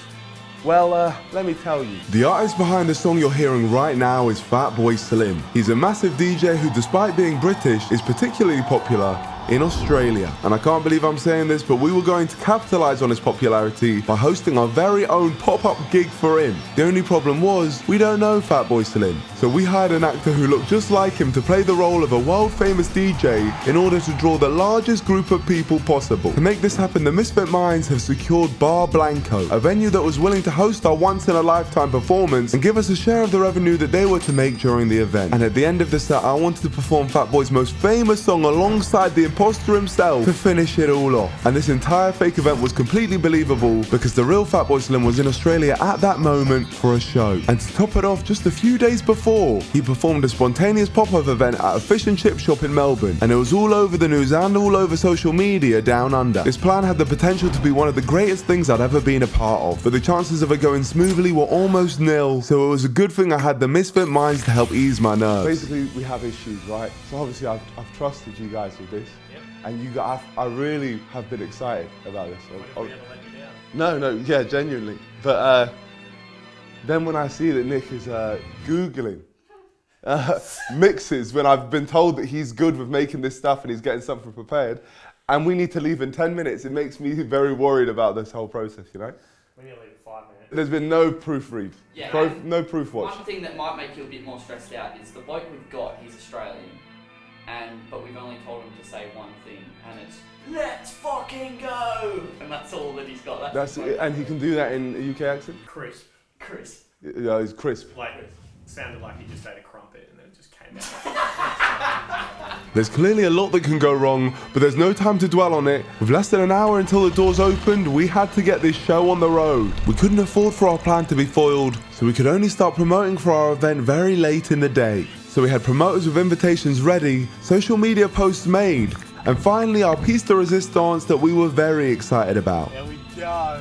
Well, let me tell you.
The artist behind the song you're hearing right now is Fatboy Slim. He's a massive DJ who, despite being British, is particularly popular in Australia. And I can't believe I'm saying this, but we were going to capitalize on his popularity by hosting our very own pop-up gig for him. The only problem was, we don't know Fatboy Slim. So we hired an actor who looked just like him to play the role of a world-famous DJ in order to draw the largest group of people possible. To make this happen, the Misfit Minds have secured Bar Blanco, a venue that was willing to host our once-in-a-lifetime performance and give us a share of the revenue that they were to make during the event. And at the end of the set, I wanted to perform Fatboy's most famous song alongside the imposter himself to finish it all off. And this entire fake event was completely believable because the real Fatboy Slim was in Australia at that moment for a show. And to top it off, just a few days before, he performed a spontaneous pop-up event at a fish and chip shop in Melbourne, and it was all over the news and all over social media down under. This plan had the potential to be one of the greatest things I'd ever been a part of, but the chances of it going smoothly were almost nil, so it was a good thing I had the Misfit Minds to help ease my nerves.
Basically, we have issues, right? So obviously, I've trusted you guys with this. And you guys, I really have been excited about this. No, genuinely. But then when I see that Nick is Googling mixes, when I've been told that he's good with making this stuff and he's getting something prepared, and we need to leave in 10 minutes, it makes me very worried about this whole process, you know?
We need to leave in 5 minutes.
There's been no proofread, no proof watch.
One thing that might make you a bit more stressed out is the bloke we've got, he's Australian. But we've only told him to say one thing, and it's "Let's fucking go!" And that's all that he's got.
That's it, and he can do that in a UK accent?
Crisp.
Yeah, he's crisp.
Like, it sounded like he just ate a crumpet and then it just came out.
There's clearly a lot that can go wrong, but there's no time to dwell on it. With less than an hour until the doors opened, we had to get this show on the road. We couldn't afford for our plan to be foiled, so we could only start promoting for our event very late in the day. So we had promoters with invitations ready, social media posts made, and finally our piece de resistance that we were very excited about.
There we go.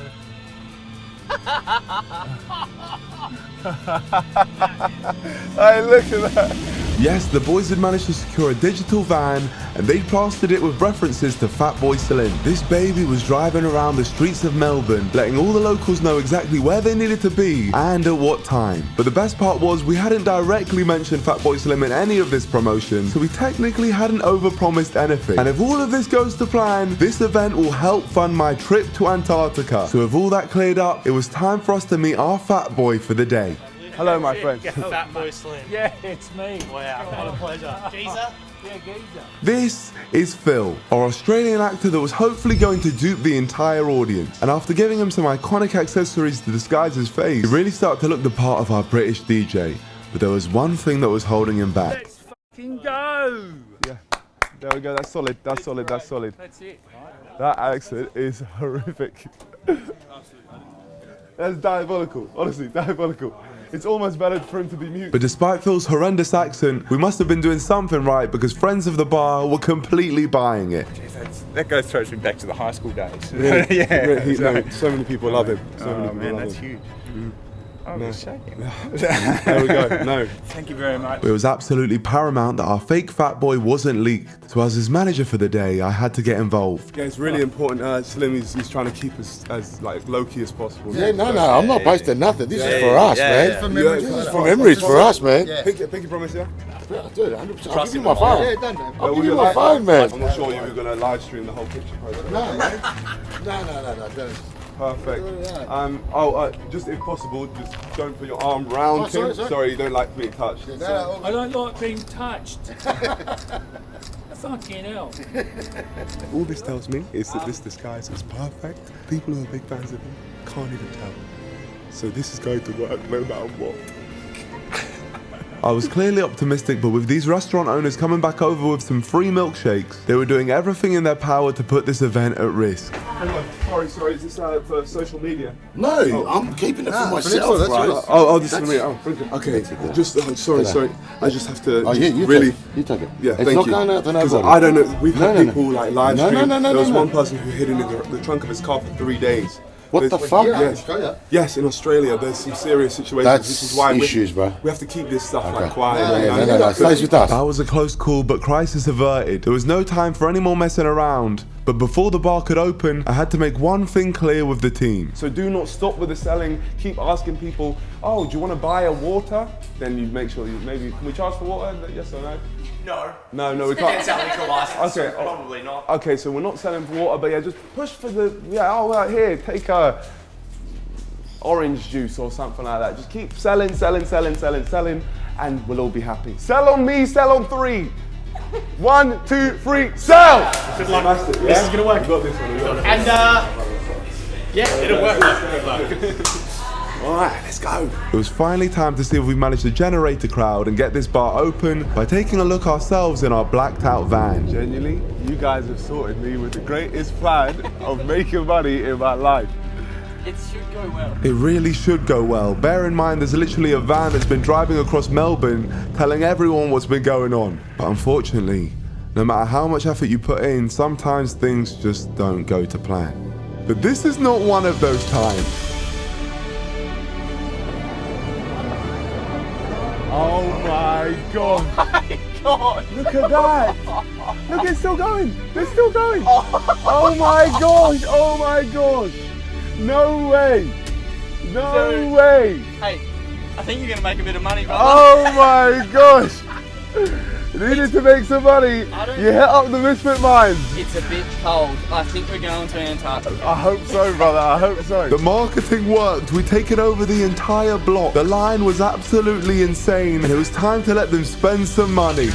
Hey, look at that.
Yes, the boys had managed to secure a digital van and they plastered it with references to Fatboy Slim. This baby was driving around the streets of Melbourne, letting all the locals know exactly where they needed to be and at what time. But the best part was we hadn't directly mentioned Fatboy Slim in any of this promotion, so we technically hadn't overpromised anything. And if all of this goes to plan, this event will help fund my trip to Antarctica. So with all that cleared up, it was time for us to meet our Fatboy for the day.
Hello, my friend.
Fatboy Slim. Yeah, it's me. Wow, what a pleasure. Geezer? Yeah, Geezer.
This is Phil, our Australian actor that was hopefully going to dupe the entire audience. And after giving him some iconic accessories to disguise his face, he really started to look the part of our British DJ. But there was one thing that was holding him back.
Let's fucking go!
Yeah, there we go. That's solid. That's solid. That's solid.
That's it.
That accent is horrific. That's diabolical. Honestly, diabolical. It's almost better for him to be mute.
But despite Phil's horrendous accent, we must have been doing something right because friends of the bar were completely buying it.
That guy throws me back to the high school days.
Really?
Yeah.
Really, no, so many people love him. So many people
man,
love
that's
him.
huge. I was shaking.
There we go. No.
Thank you very much.
It was absolutely paramount that our fake Fatboy wasn't leaked. So as his manager for the day, I had to get involved.
Yeah, it's really important. Slim, he's trying to keep us as like low-key as possible.
Yeah, no, I'm not posting nothing. This is for us, man. This is for memories for us, man.
Pinky promise, yeah?
Dude, 100%. I'll give you my phone.
Yeah, done, man.
I'll give you my phone, man.
I'm not sure you were going to live stream the whole picture process.
No, man. No. Don't.
Perfect. Just if possible, just don't put your arm round him. Sorry, you don't like being touched.
I don't like being touched. Fucking hell.
All this tells me is that this disguise is perfect. People who are big fans of him can't even tell. So this is going to work no matter what.
I was clearly optimistic, but with these restaurant owners coming back over with some free milkshakes, they were doing everything in their power to put this event at risk.
Hang on, sorry, is this for social media?
No, I'm keeping it for myself,
that's
right?
right. Oh, this is for me. Oh, okay. Just sorry. I just have to.
Oh, you
really.
You take it.
Yeah,
it's
thank
not
you.
going out to
Because
nobody.
I don't know. We've had people like live stream.
No.
There was one person who hid in the trunk of his car for 3 days.
What the fuck?
Yes, in Australia, there's some serious situations.
That's
this is why
issues, bro.
We have to keep this stuff like quiet.
No, stays with us.
That was a close call, but crisis averted. There was no time for any more messing around. But before the bar could open, I had to make one thing clear with the team.
So do not stop with the selling. Keep asking people, oh, do you want to buy a water? Then you make sure maybe, can we charge for water? Yes or no? No, we can't.
It's a liquor license,
Okay,
so probably not.
Okay, so we're not selling for water, but yeah, just push for here, take a orange juice or something like that. Just keep selling, and we'll all be happy. Sell on me, sell on 3. 1, 2, 3, sell!
Good luck. This is gonna work.
You got this one.
And yeah, it'll work. Good luck.
Alright, let's go.
It was finally time to see if we managed to generate a crowd and get this bar open by taking a look ourselves in our blacked out van.
Genuinely, you guys have sorted me with the greatest plan of making money in my life.
It should go well.
It really should go well. Bear in mind there's literally a van that's been driving across Melbourne telling everyone what's been going on. But unfortunately, no matter how much effort you put in, sometimes things just don't go to plan. But this is not one of those times.
Oh my god.
Oh my god.
Look at that. Look, it's still going. It's still going. Oh my gosh. Oh my gosh. No way. No way.
Hey, I think you're going to make a bit of money, brother.
Oh my gosh. Needed to make some money. You hit up the Misfit Minds.
It's a bit cold. I think we're going to Antarctica.
I hope so, brother. I hope so.
The marketing worked. We'd taken over the entire block. The line was absolutely insane, and it was time to let them spend some money.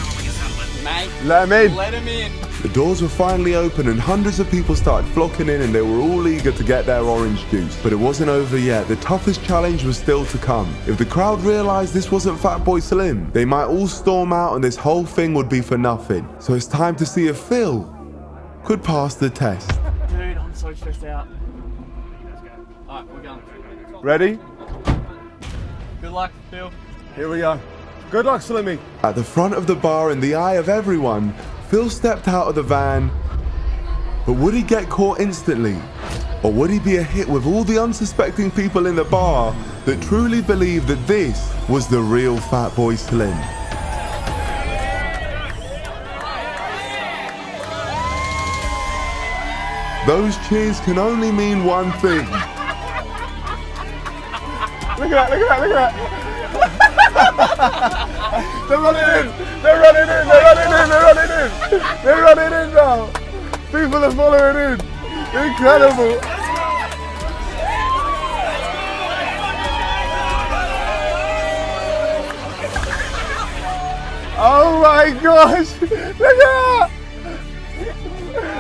Mate,
let them in.
Let them in.
The doors were finally open and hundreds of people started flocking in, and they were all eager to get their orange juice. But it wasn't over yet. The toughest challenge was still to come. If the crowd realized this wasn't Fatboy Slim, they might all storm out and this whole thing would be for nothing. So it's time to see if Phil could pass the test.
Dude, I'm so stressed out. Alright, we're going.
Ready?
Good luck, Phil.
Here we go. Good luck, Slimmy.
At the front of the bar, in the eye of everyone, Phil stepped out of the van. But would he get caught instantly? Or would he be a hit with all the unsuspecting people in the bar that truly believed that this was the real Fatboy Slim? Those cheers can only mean one thing.
Look at that, look at that, look at that. They're running in! They're running in! They're running in! They're running in! They're running in now! People are following in! Incredible! Oh my gosh! Look at that!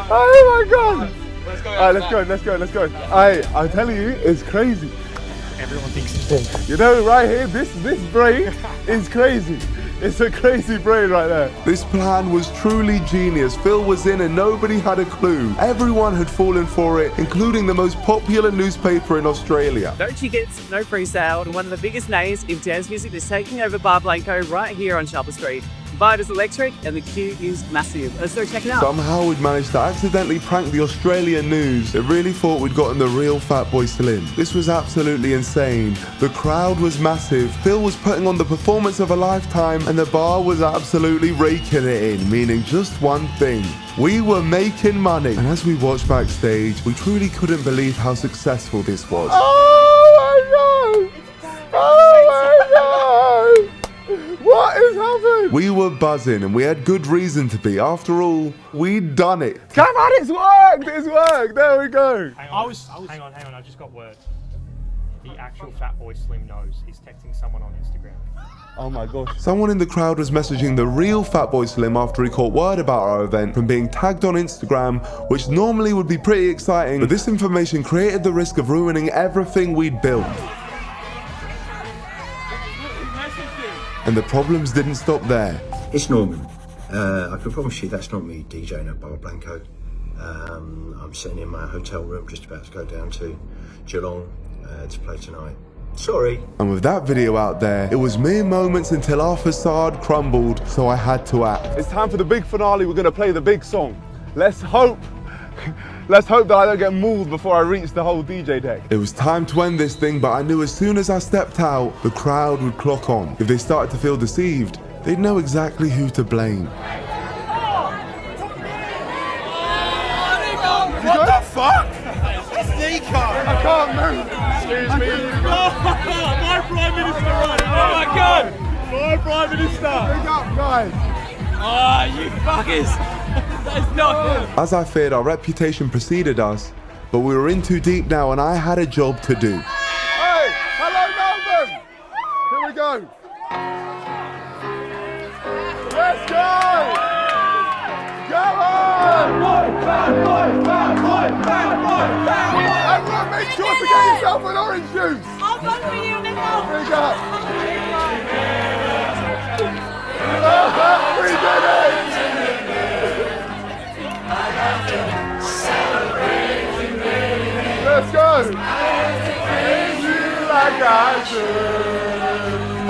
Oh my god! Alright, let's go. I'm telling you, it's crazy.
Everyone thinks it's big.
You know, right here, this brain is crazy. It's a crazy brain right there.
This plan was truly genius. Phil was in and nobody had a clue. Everyone had fallen for it, including the most popular newspaper in Australia.
No tickets, no pre-sale, and one of the biggest names in dance music is taking over Bar Blanco right here on Sharper Street. Vibe is electric and the queue is massive. Let's go check it out.
Somehow we'd managed to accidentally prank the Australian news. They really thought we'd gotten the real Fatboy Slim. This was absolutely insane. The crowd was massive. Phil was putting on the performance of a lifetime, and the bar was absolutely raking it in, meaning just one thing. We were making money. And as we watched backstage, we truly couldn't believe how successful this was.
Oh my god! Oh my god! What is happening?
We were buzzing, and we had good reason to be. After all, we'd done it.
Come on, it's worked! It's worked! There we go!
Hang on, I just got word. The actual Fatboy Slim knows. He's texting someone on Instagram.
Oh my gosh.
Someone in the crowd was messaging the real Fatboy Slim after he caught word about our event from being tagged on Instagram, which normally would be pretty exciting, but this information created the risk of ruining everything we'd built. And the problems didn't stop there.
It's Norman. I can promise you that's not me DJing at Bar Blanco. I'm sitting in my hotel room just about to go down to Geelong to play tonight. Sorry.
And with that video out there, it was mere moments until our facade crumbled, so I had to act.
It's time for the big finale. We're gonna play the big song. Let's hope that I don't get mauled before I reach the whole DJ deck.
It was time to end this thing, but I knew as soon as I stepped out, the crowd would clock on. If they started to feel deceived, they'd know exactly who to blame.
What the fuck? Nico! I can't move. Excuse me.
My Prime Minister, right? Oh my God! My Prime Minister!
Big up, guys.
Oh, you fuckers! That's not good.
As I feared, our reputation preceded us, but we were in too deep now and I had a job to do.
Hey, hello Melbourne! Here we go. Let's go! Go on! Everyone make sure to get yourself an orange juice!
I'll vote for you, Nico!
Big up! We did it! Let's go!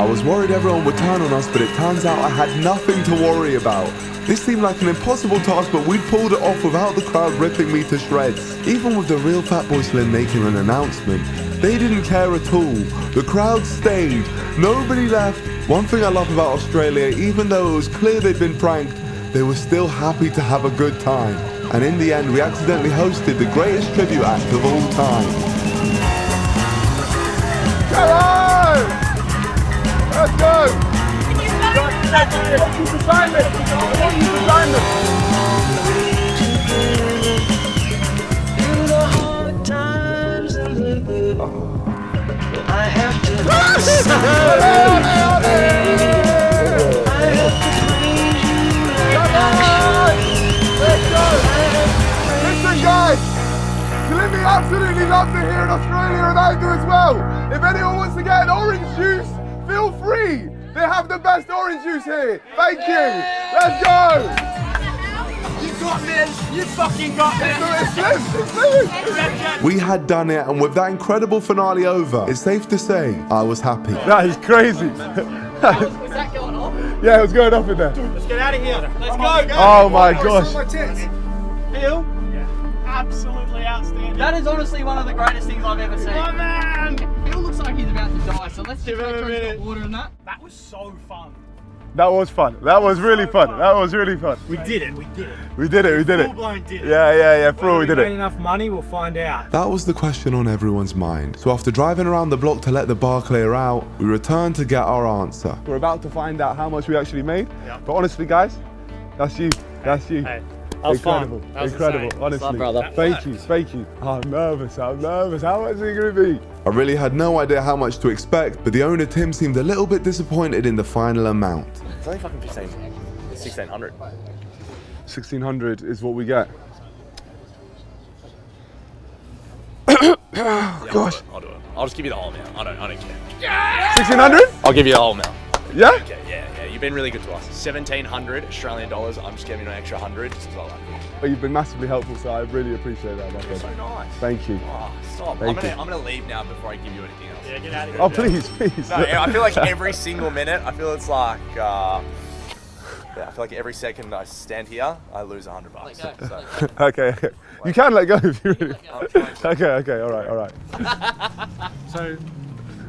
I was worried everyone would turn on us, but it turns out I had nothing to worry about. This seemed like an impossible task, but we'd pulled it off without the crowd ripping me to shreds. Even with the real Fatboy Slim making an announcement, they didn't care at all. The crowd stayed. Nobody left. One thing I love about Australia, even though it was clear they'd been pranked, they were still happy to have a good time. And in the end, we accidentally hosted the greatest tribute act of all time.
Come on! Let's go! I want you to sign this! I want you to sign
I have to
Listen guys, Slimmy absolutely loves it here in Australia and I do as well. If anyone wants to get an orange juice, feel free. They have the best orange juice here. Thank you. Let's go.
You got me. You fucking got me.
It's Slim.
We had done it, and with that incredible finale over, it's safe to say I was happy.
That is crazy.
Was that going on?
Yeah, it was going up in there.
Let's get out of here. Let's go.
Oh my gosh.
Phil? Absolutely outstanding. That is honestly one of the greatest things I've ever seen. Oh man! Phil looks like he's about to die, so let's just make sure he's got water in that. That was so fun.
That was fun. That was really fun. That was really fun.
We did it. We did it.
We did it. We did it.
Full-blown did it.
Yeah. For real, we did
Made
it.
enough money, we'll find out.
That was the question on everyone's mind. So after driving around the block to let the bar clear out, we returned to get our answer.
We're about to find out how much we actually made. Yeah. But honestly, guys, that's you. That's you.
Hey. That was
incredible,
fun. That was
incredible,
insane.
honestly.
What's up, brother?
Thank you. I'm nervous. How much is it going to be?
I really had no idea how much to expect, but the owner Tim seemed a little bit disappointed in the final amount.
It's only fucking 1600.
1600 is what we get. Gosh.
I'll do it. I'll just give you the whole amount. I don't care.
1600?
I'll give you the whole amount.
Yeah?
Okay, yeah. You've been really good to us. 1,700 Australian dollars. I'm just giving you an extra 100 just because I like it.
But you've been massively helpful, so I really appreciate that, my friend.
So nice.
Thank you.
Oh, stop. I'm gonna leave now before I give you anything else.
Yeah, get out of here.
Oh, please.
No, I feel like every single minute, I feel it's like, I feel like every second I stand here, I lose $100. So.
Okay. You can let go if you really. Okay. All right.
So,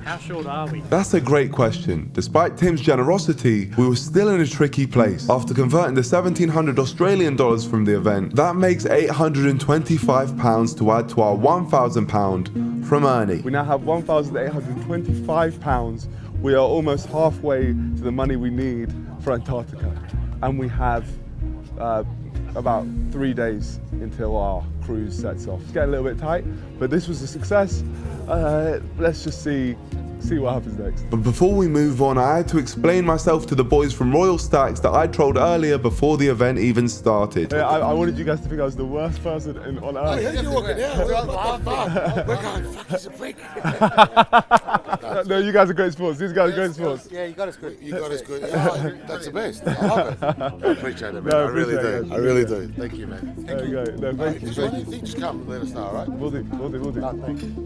how short are we?
That's a great question. Despite Tim's generosity, we were still in a tricky place. After converting the 1,700 Australian dollars from the event, that makes £825 to add to our £1,000 from Ernie.
We now have £1,825. We are almost halfway to the money we need for Antarctica. And we have about 3 days until our cruise sets off. It's getting a little bit tight, but this was a success. Let's just see what happens next.
But before we move on, I had to explain myself to the boys from Royal Stacks that I trolled earlier before the event even started.
Yeah, I wanted you guys to think I was the worst person on earth.
Hey, you're walking down. We're going, fuck, he's a freak.
No, you guys are great sports. These guys are great sports.
Yeah, you got us good.
You got us good. Yeah, that's the best. I love it. I appreciate it, man.
No,
I really
appreciate
do.
it.
I really do. Thank you, man.
There you go. No, thank you.
If you want anything, just come and let us know, all right?
We'll do.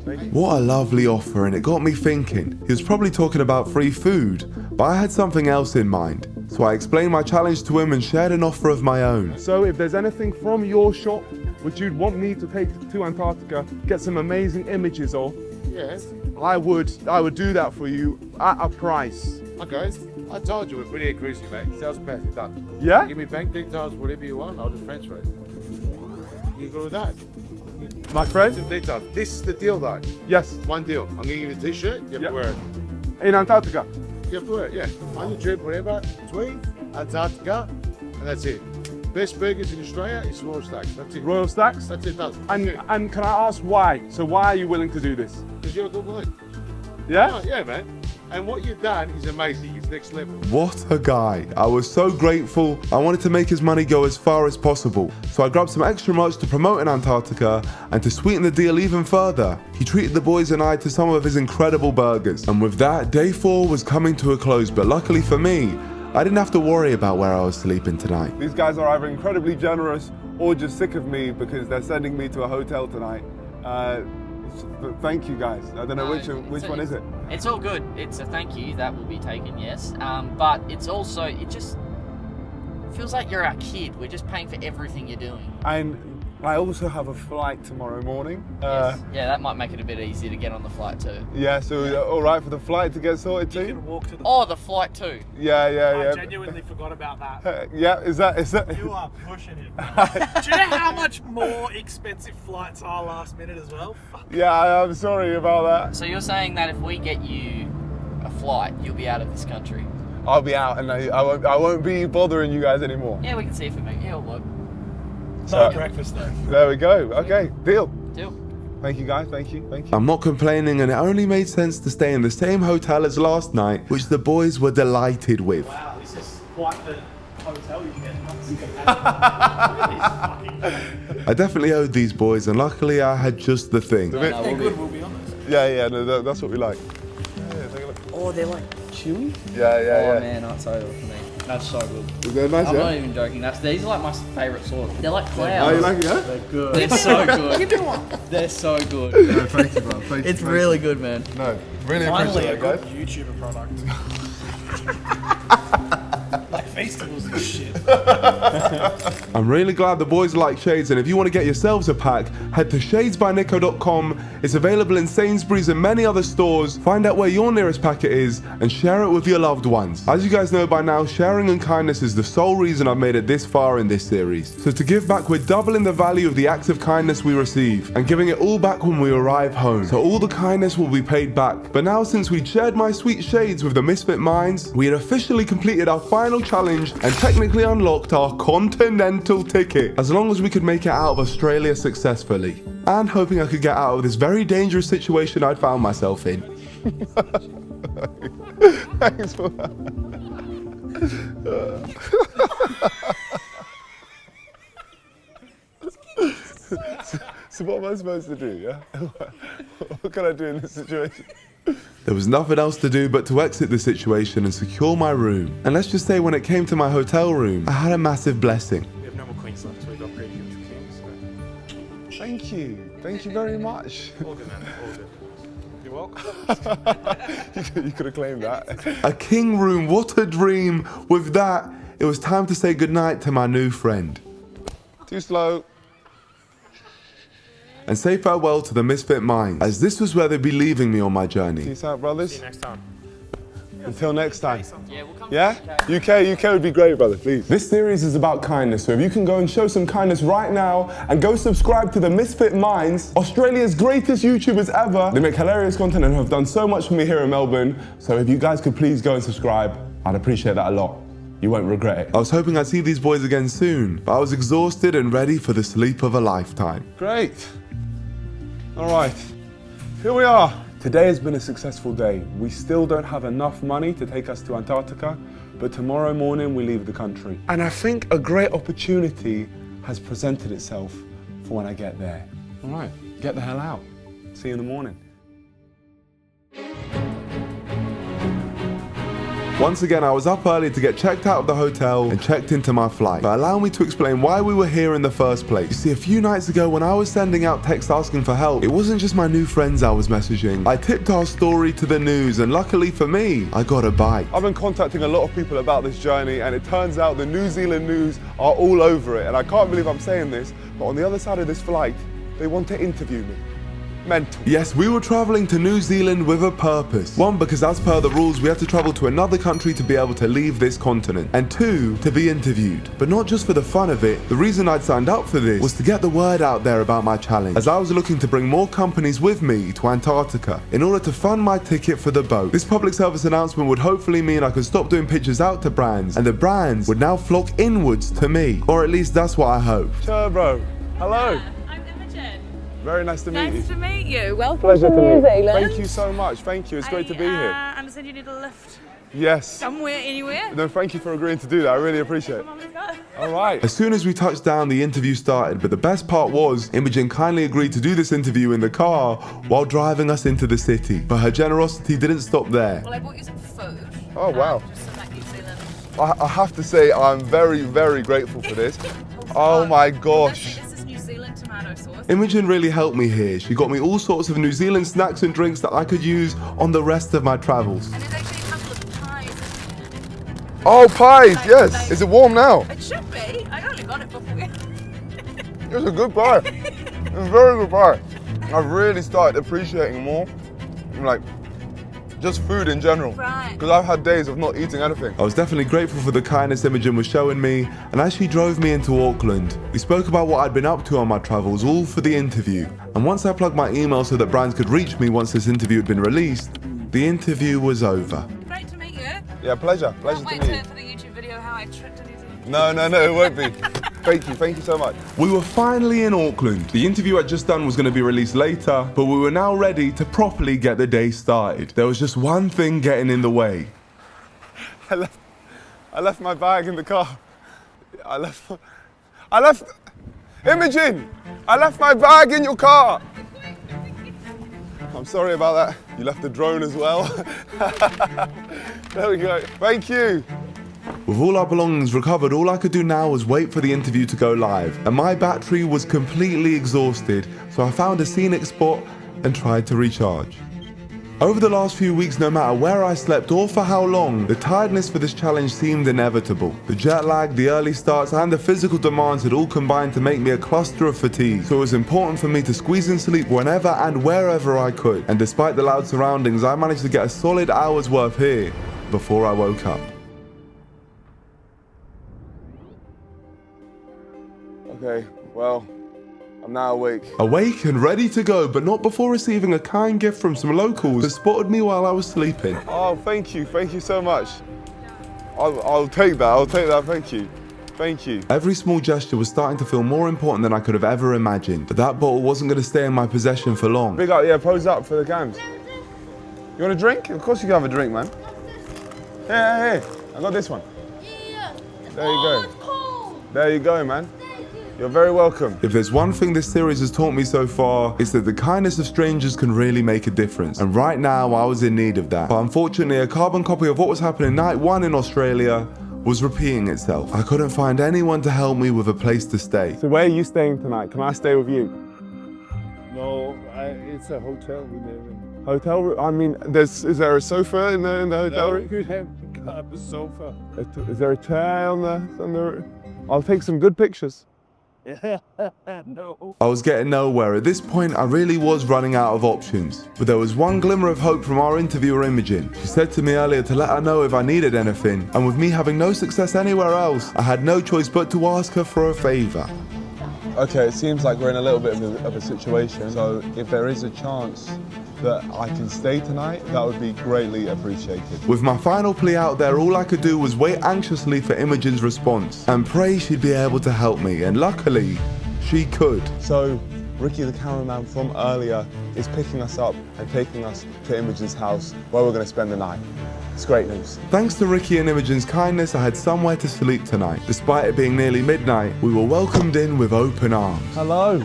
Thank you.
What a lovely offer, and it got me thinking. He was probably talking about free food, but I had something else in mind. So I explained my challenge to him and shared an offer of my own.
So if there's anything from your shop which you'd want me to take to Antarctica, get some amazing images of,
Yes.
I would do that for you at a price.
Okay. I told you we're pretty inclusive, mate. Sales pass is done.
Yeah?
Give me bank details, whatever you want. I'll just transfer it. You go with that.
My friend?
Some details. This is the deal, though.
Yes.
One deal. I'm gonna give you the t-shirt. You have to wear it.
In Antarctica?
You have to wear it, yeah. On your trip, whatever. Between Antarctica, and that's it. Best burgers in Australia is Royal Stacks. That's it.
Royal Stacks?
That's it, done.
And can I ask why? So why are you willing to do this?
Because you're a good bloke.
Yeah?
Oh, yeah, man. And what you've done is amazing. It's next level.
What a guy. I was so grateful. I wanted to make his money go as far as possible. So I grabbed some extra merch to promote in Antarctica, and to sweeten the deal even further, he treated the boys and I to some of his incredible burgers. And with that, day 4 was coming to a close, but luckily for me, I didn't have to worry about where I was sleeping tonight.
These guys are either incredibly generous or just sick of me because they're sending me to a hotel tonight. Thank you guys. I don't know which one is it.
It's all good. It's a thank you that will be taken, yes. But it's also, it just feels like you're our kid. We're just paying for everything you're doing.
And I also have a flight tomorrow morning.
Yes. Yeah, that might make it a bit easier to get on the flight too.
Yeah, so all right for the flight to get sorted too?
You can walk to the
the flight too.
Yeah.
I genuinely forgot about that.
Yeah, is that?
You are pushing it. Do you know how much more expensive flights are last minute as well? Fuck.
Yeah, I'm sorry about that.
So you're saying that if we get you a flight, you'll be out of this country?
I'll be out and I won't be bothering you guys anymore.
Yeah, we can see if it makes it'll work.
No breakfast though.
There we go. Okay, deal.
Deal.
Thank you guys, thank you.
I'm not complaining, and it only made sense to stay in the same hotel as last night, which the boys were delighted with.
Wow, this is quite the hotel you get.
I definitely owed these boys, and luckily I had just the thing.
They're good, we'll be honest.
Yeah, no, that's what we like.
Oh, they're like chewy?
Yeah.
Oh man, that's over for me. That's so good.
Is that nice,
I'm
yeah?
not even joking. These are like my favourite sort. They're like clouds.
Oh, you like it, yeah?
They're good. They're so good. Give me one. They're so good.
No, thank you, bro. Thank you.
It's really good, man.
No, really
Finally,
appreciate
a
it,
good
guys.
YouTuber product. Like festivals and shit.
I'm really glad the boys like Shades, and if you want to get yourselves a pack, head to shadesbynico.com. It's available in Sainsbury's and many other stores. Find out where your nearest packet is and share it with your loved ones. As you guys know by now, sharing and kindness is the sole reason I've made it this far in this series. So to give back, we're doubling the value of the acts of kindness we receive and giving it all back when we arrive home. So all the kindness will be paid back. But now, since we'd shared my sweet shades with the Misfit Minds, we had officially completed our final challenge and technically unlocked our continental ticket, as long as we could make it out of Australia successfully, and hoping I could get out of this very dangerous situation I'd found myself in.
Thanks for that. So what am I supposed to do, yeah? What can I do in this situation?
There was nothing else to do but to exit the situation and secure my room. And let's just say, when it came to my hotel room, I had a massive blessing.
We have no more queens left, so we've upgraded you to kings.
Thank you very much.
All good, man, all good. You're welcome.
You could have claimed that.
A king room, what a dream. With that, it was time to say goodnight to my new friend.
Too slow.
And say farewell to the Misfit Minds, as this was where they'd be leaving me on my journey.
Peace out, brothers.
See you next time.
Until next time.
Yeah, we'll come
Yeah? UK would be great, brother, please. This series is about kindness, so if you can go and show some kindness right now and go subscribe to the Misfit Minds, Australia's greatest YouTubers ever. They make hilarious content and have done so much for me here in Melbourne, so if you guys could please go and subscribe, I'd appreciate that a lot. You won't regret it.
I was hoping I'd see these boys again soon, but I was exhausted and ready for the sleep of a lifetime.
Great. All right, here we are. Today has been a successful day. We still don't have enough money to take us to Antarctica, but tomorrow morning we leave the country. And I think a great opportunity has presented itself for when I get there. All right, get the hell out. See you in the morning.
Once again, I was up early to get checked out of the hotel and checked into my flight. But allow me to explain why we were here in the first place. You see, a few nights ago when I was sending out texts asking for help, it wasn't just my new friends I was messaging. I tipped our story to the news, and luckily for me, I got a bite.
I've been contacting a lot of people about this journey, and it turns out the New Zealand news are all over it. And I can't believe I'm saying this, but on the other side of this flight, they want to interview me. Mental.
Yes, we were traveling to New Zealand with a purpose. One, because as per the rules, we had to travel to another country to be able to leave this continent. And two, to be interviewed. But not just for the fun of it. The reason I'd signed up for this was to get the word out there about my challenge, as I was looking to bring more companies with me to Antarctica in order to fund my ticket for the boat. This public service announcement would hopefully mean I could stop doing pitches out to brands, and the brands would now flock inwards to me. Or at least that's what I hope.
Sure, bro. Hello.
Yeah, I'm Imogen.
Very nice to meet you.
Nice to meet you. Welcome
Pleasure
to
to
New
meet you.
Zealand.
Thank you so much. Thank you. It's great to be here.
I understand you need a lift
Yes.
somewhere, anywhere.
No, thank you for agreeing to do that. I really appreciate it. All right.
As soon as we touched down, the interview started, but the best part was Imogen kindly agreed to do this interview in the car while driving us into the city. But her generosity didn't stop there.
Well, I bought you some food.
Oh, wow.
Just some like New Zealand.
I have to say, I'm very, very grateful for this. Oh my gosh.
This is New Zealand tomato sauce.
Imogen really helped me here. She got me all sorts of New Zealand snacks and drinks that I could use on the rest of my travels.
And there's actually a couple of pies.
Oh, pies, yes. Is it warm now?
It should be. I only got it before.
It's a good pie. It's a very good pie. I've really started appreciating more, like, just food in general.
Right.
Because I've had days of not eating anything.
I was definitely grateful for the kindness Imogen was showing me, and as she drove me into Auckland, we spoke about what I'd been up to on my travels, all for the interview. And once I plugged my email so that brands could reach me once this interview had been released, the interview was over.
Great to meet you.
Yeah, pleasure. Pleasure
Can't
to
wait
meet you.
for the YouTube video how I tricked to New Zealand.
No, it won't be. Thank you so much.
We were finally in Auckland. The interview I'd just done was going to be released later, but we were now ready to properly get the day started. There was just one thing getting in the way.
I left my bag in the car. I left, Imogen! I left my bag in your car! I'm sorry about that. You left the drone as well. There we go. Thank you.
With all our belongings recovered, all I could do now was wait for the interview to go live, and my battery was completely exhausted, so I found a scenic spot and tried to recharge. Over the last few weeks, no matter where I slept or for how long, the tiredness for this challenge seemed inevitable. The jet lag, the early starts, and the physical demands had all combined to make me a cluster of fatigue, so it was important for me to squeeze in sleep whenever and wherever I could. And despite the loud surroundings, I managed to get a solid hour's worth here before I woke up.
Okay, well, I'm now awake.
Awake and ready to go, but not before receiving a kind gift from some locals that spotted me while I was sleeping.
Oh, thank you so much. I'll take that, thank you.
Every small gesture was starting to feel more important than I could have ever imagined, but that bottle wasn't going to stay in my possession for long.
Big up, yeah, pose up for the cams. You want a drink? Of course you can have a drink, man. Hey, I got this one. There you go. There you go, man. You're very welcome.
If there's one thing this series has taught me so far, it's that the kindness of strangers can really make a difference. And right now, I was in need of that. But unfortunately, a carbon copy of what was happening night one in Australia was repeating itself. I couldn't find anyone to help me with a place to stay.
So where are you staying tonight? Can I stay with you?
No, it's a hotel we live in.
Hotel room? I mean, is there a sofa in the hotel room?
You could have a sofa.
Is there a chair on the I'll take some good pictures.
No.
I was getting nowhere. At this point, I really was running out of options. But there was one glimmer of hope from our interviewer, Imogen. She said to me earlier to let her know if I needed anything. And with me having no success anywhere else, I had no choice but to ask her for a favor.
Okay, it seems like we're in a little bit of a situation. So if there is a chance that I can stay tonight, that would be greatly appreciated.
With my final plea out there, all I could do was wait anxiously for Imogen's response and pray she'd be able to help me, and luckily, she could.
So, Ricky the cameraman from earlier is picking us up and taking us to Imogen's house where we're going to spend the night. It's great news.
Thanks to Ricky and Imogen's kindness, I had somewhere to sleep tonight. Despite it being nearly midnight, we were welcomed in with open arms.
Hello.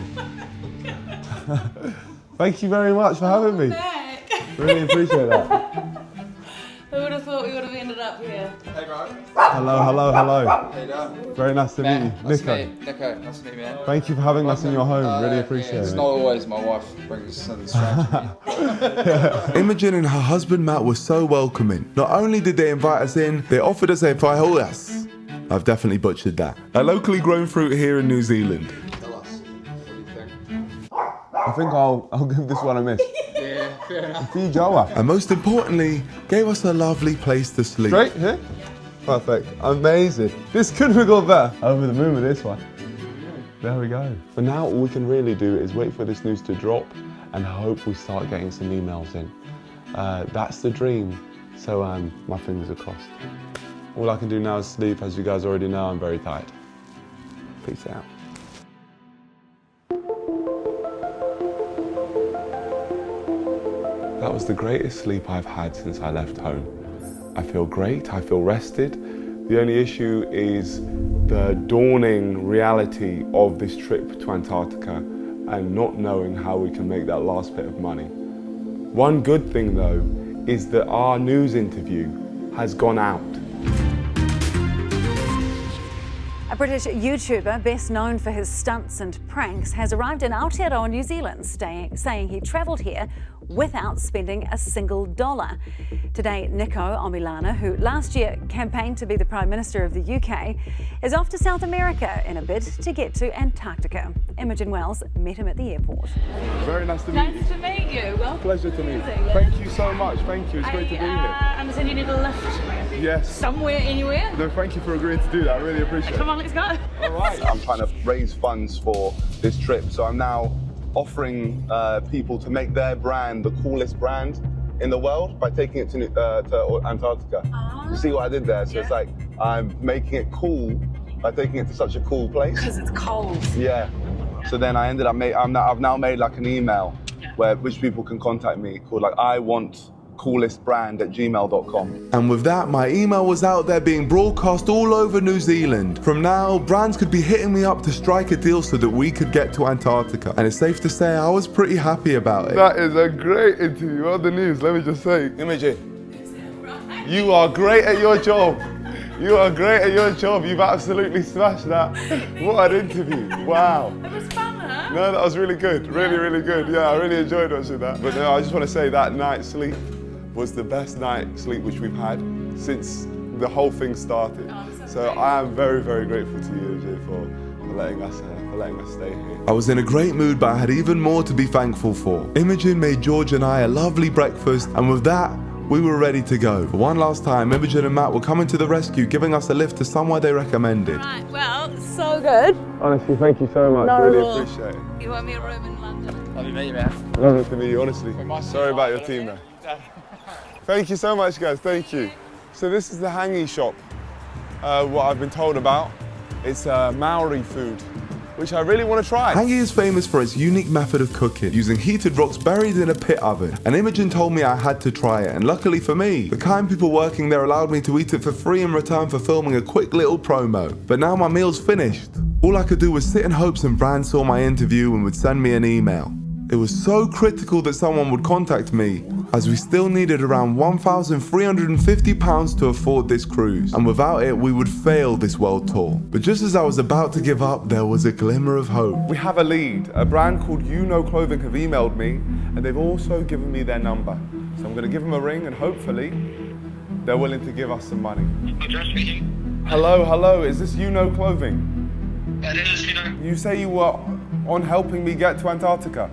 Thank you very much for having me. Really appreciate that.
Who would have thought we would have ended up here?
Hello, hello, hello.
Hey there.
Very nice to meet you. Nico.
Nico, nice to meet you, man.
Thank you for having us in your home. Really appreciate it.
It's not always my wife brings some strange to me.
Imogen and her husband Matt were so welcoming. Not only did they invite us in, they offered us a frijoles. I've definitely butchered that. A locally grown fruit here in New Zealand.
Tell us, what do you think?
I think I'll give this one a miss.
Yeah, fair enough.
And most importantly, gave us a lovely place to sleep.
Straight here? Perfect. Amazing. This couldn't have gone better. Over the moon with this one. There we go. For now, all we can really do is wait for this news to drop and hope we start getting some emails in. That's the dream. So my fingers are crossed. All I can do now is sleep. As you guys already know, I'm very tired. Peace out. That was the greatest sleep I've had since I left home. I feel great, I feel rested. The only issue is the dawning reality of this trip to Antarctica and not knowing how we can make that last bit of money. One good thing though is that our news interview has gone out.
A British YouTuber, best known for his stunts and pranks, has arrived in Aotearoa, New Zealand, saying he travelled here without spending a single dollar. Today, Nico Omilana, who last year campaigned to be the Prime Minister of the UK, is off to South America in a bid to get to Antarctica. Imogen Wells met him at the airport.
Very nice to meet you.
Nice to meet you. Well,
Pleasure to meet you. Thank you so much. Thank you. It's great to be here.
I understand you need a lift.
Yes.
Somewhere, anywhere.
No, thank you for agreeing to do that. I really appreciate it.
Come on, let's go.
All right.
I'm trying to raise funds for this trip, so I'm now offering people to make their brand the coolest brand in the world by taking it to Antarctica. You see what I did there? So it's like I'm making it cool by taking it to such a cool place.
Because it's cold.
Yeah. So then I ended up I've now made like an email which people can contact me called like iwantcoolestbrand@gmail.com. And with that, my email was out there being broadcast all over New Zealand. From now, brands could be hitting me up to strike a deal so that we could get to Antarctica. And it's safe to say I was pretty happy about it.
That is a great interview. On the news, let me just say, Imogen, you are great at your job. You are great at your job. You've absolutely smashed that. What an interview. Wow.
It was fun, huh?
No, that was really good. Really, really good. Yeah, I really enjoyed watching that. But no, I just want to say that night's sleep was the best night's sleep which we've had since the whole thing started. So I am very, very grateful to you, AJ, for letting us stay here.
I was in a great mood, but I had even more to be thankful for. Imogen made George and I a lovely breakfast, and with that, we were ready to go. For one last time, Imogen and Matt were coming to the rescue, giving us a lift to somewhere they recommended.
Right, well, so good.
Honestly, thank you so much.
No,
really appreciate it.
You want me a room in London?
Love you, meet you, man.
Lovely to meet you, honestly. Sorry about your team, though. Thank you so much, guys. Thank you. So this is the hangi shop, what I've been told about. It's Maori food, which I really want to try.
Hangi is famous for its unique method of cooking, using heated rocks buried in a pit oven. And Imogen told me I had to try it, and luckily for me, the kind people working there allowed me to eat it for free in return for filming a quick little promo. But now my meal's finished. All I could do was sit in hopes some brand saw my interview and would send me an email. It was so critical that someone would contact me, as we still needed around £1,350 to afford this cruise, and without it we would fail this world tour. But just as I was about to give up, there was a glimmer of hope.
We have a lead. A brand called You Know Clothing have emailed me, and they've also given me their number. So I'm going to give them a ring, and hopefully they're willing to give us some money. Hello, hello, is this You Know Clothing?
It is, you know.
You say you were on helping me get to Antarctica.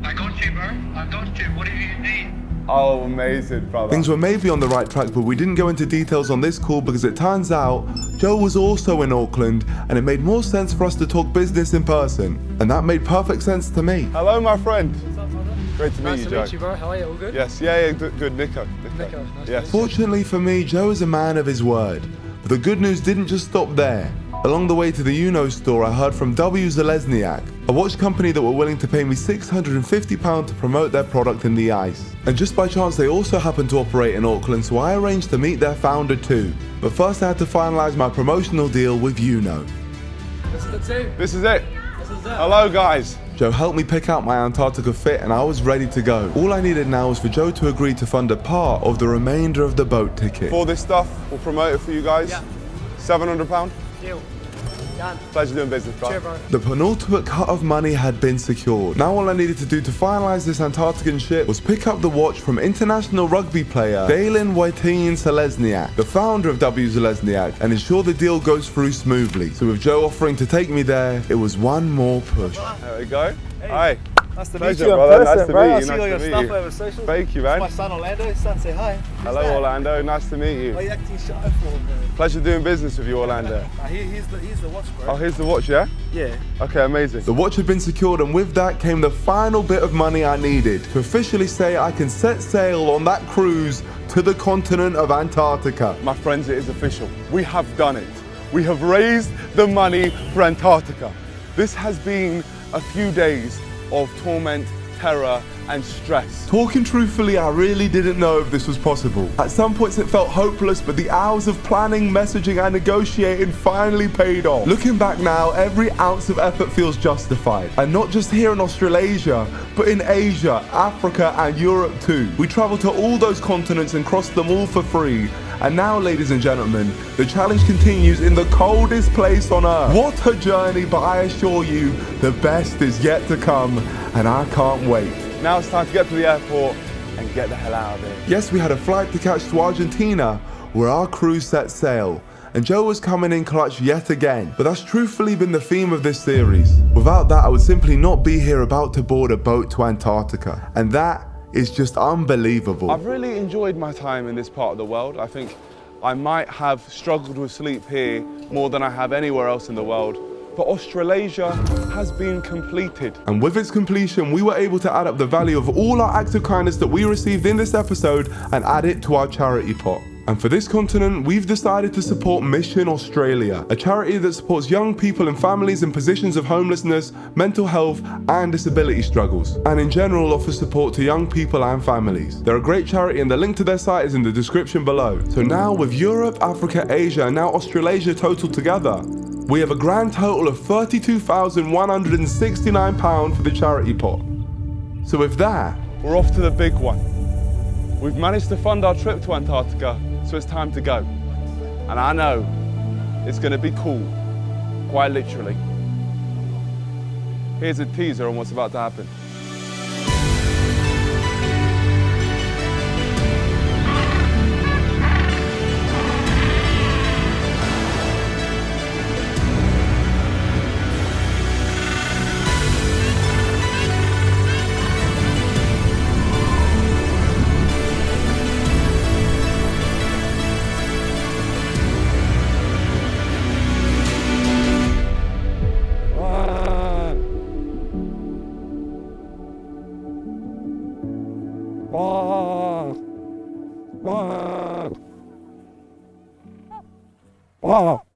I got you, bro. I got you. What do you need?
Oh, amazing, brother.
Things were maybe on the right track, but we didn't go into details on this call because it turns out Joe was also in Auckland, and it made more sense for us to talk business in person. And that made perfect sense to me.
Hello, my friend. Great to meet you, Joe.
Nice to meet you, bro. How are you? All good?
Yes, yeah, good. Nico.
Nice
Yes.
Fortunately for me, Joe is a man of his word. But the good news didn't just stop there. Along the way to the Uno store, I heard from W. Zalesniak, a watch company that were willing to pay me £650 to promote their product in the ice. And just by chance, they also happened to operate in Auckland, so I arranged to meet their founder too. But first I had to finalise my promotional deal with Uno.
This is the two.
This is it. Hello, guys.
Joe helped me pick out my Antarctica fit and I was ready to go. All I needed now was for Joe to agree to fund a part of the remainder of the boat ticket.
For this stuff, we'll promote it for you guys.
Yeah.
£700.
Deal. Done.
Pleasure doing business, bro.
Cheers, bro.
The penultimate cut of money had been secured. Now all I needed to do to finalise this Antarctican ship was pick up the watch from international rugby player Dalen Wojtyń-Selesniak, the founder of W Selesniak, and ensure the deal goes through smoothly. So with Joe offering to take me there, it was one more push.
There we go. Hi.
Nice to
Pleasure,
meet you in
brother.
person,
Nice to
bro.
meet you.
I see
Nice
all your
to meet
stuff
you.
over social.
Thank you, man.
It's my son Orlando. Son, say hi.
Hello, Orlando. Nice to meet you.
What are you acting shy for, bro?
Pleasure doing business with you, Orlando.
Here's the watch, bro.
Oh, here's the watch, yeah?
Yeah.
Okay, amazing.
The watch had been secured, and with that came the final bit of money I needed to officially say I can set sail on that cruise to the continent of Antarctica.
My friends, it is official. We have done it. We have raised the money for Antarctica. This has been a few days of torment, terror, and stress.
Talking truthfully, I really didn't know if this was possible. At some points it felt hopeless, but the hours of planning, messaging, and negotiating finally paid off. Looking back now, every ounce of effort feels justified. And not just here in Australasia, but in Asia, Africa, and Europe too. We traveled to all those continents and crossed them all for free. And now, ladies and gentlemen, the challenge continues in the coldest place on Earth. What a journey, but I assure you, the best is yet to come, and I can't wait.
Now it's time to get to the airport and get the hell out of here.
Yes, we had a flight to catch to Argentina, where our cruise set sail. And Joe was coming in clutch yet again, but that's truthfully been the theme of this series. Without that, I would simply not be here about to board a boat to Antarctica. And that is just unbelievable.
I've really enjoyed my time in this part of the world. I think I might have struggled with sleep here more than I have anywhere else in the world. But Australasia has been completed.
And with its completion, we were able to add up the value of all our acts of kindness that we received in this episode and add it to our charity pot. And for this continent, we've decided to support Mission Australia, a charity that supports young people and families in positions of homelessness, mental health, and disability struggles, and in general offers support to young people and families. They're a great charity and the link to their site is in the description below. So now with Europe, Africa, Asia, and now Australasia total together, we have a grand total of £32,169 for the charity pot. So with that,
we're off to the big one. We've managed to fund our trip to Antarctica, so it's time to go. And I know it's going to be cool, quite literally. Here's a teaser on what's about to happen.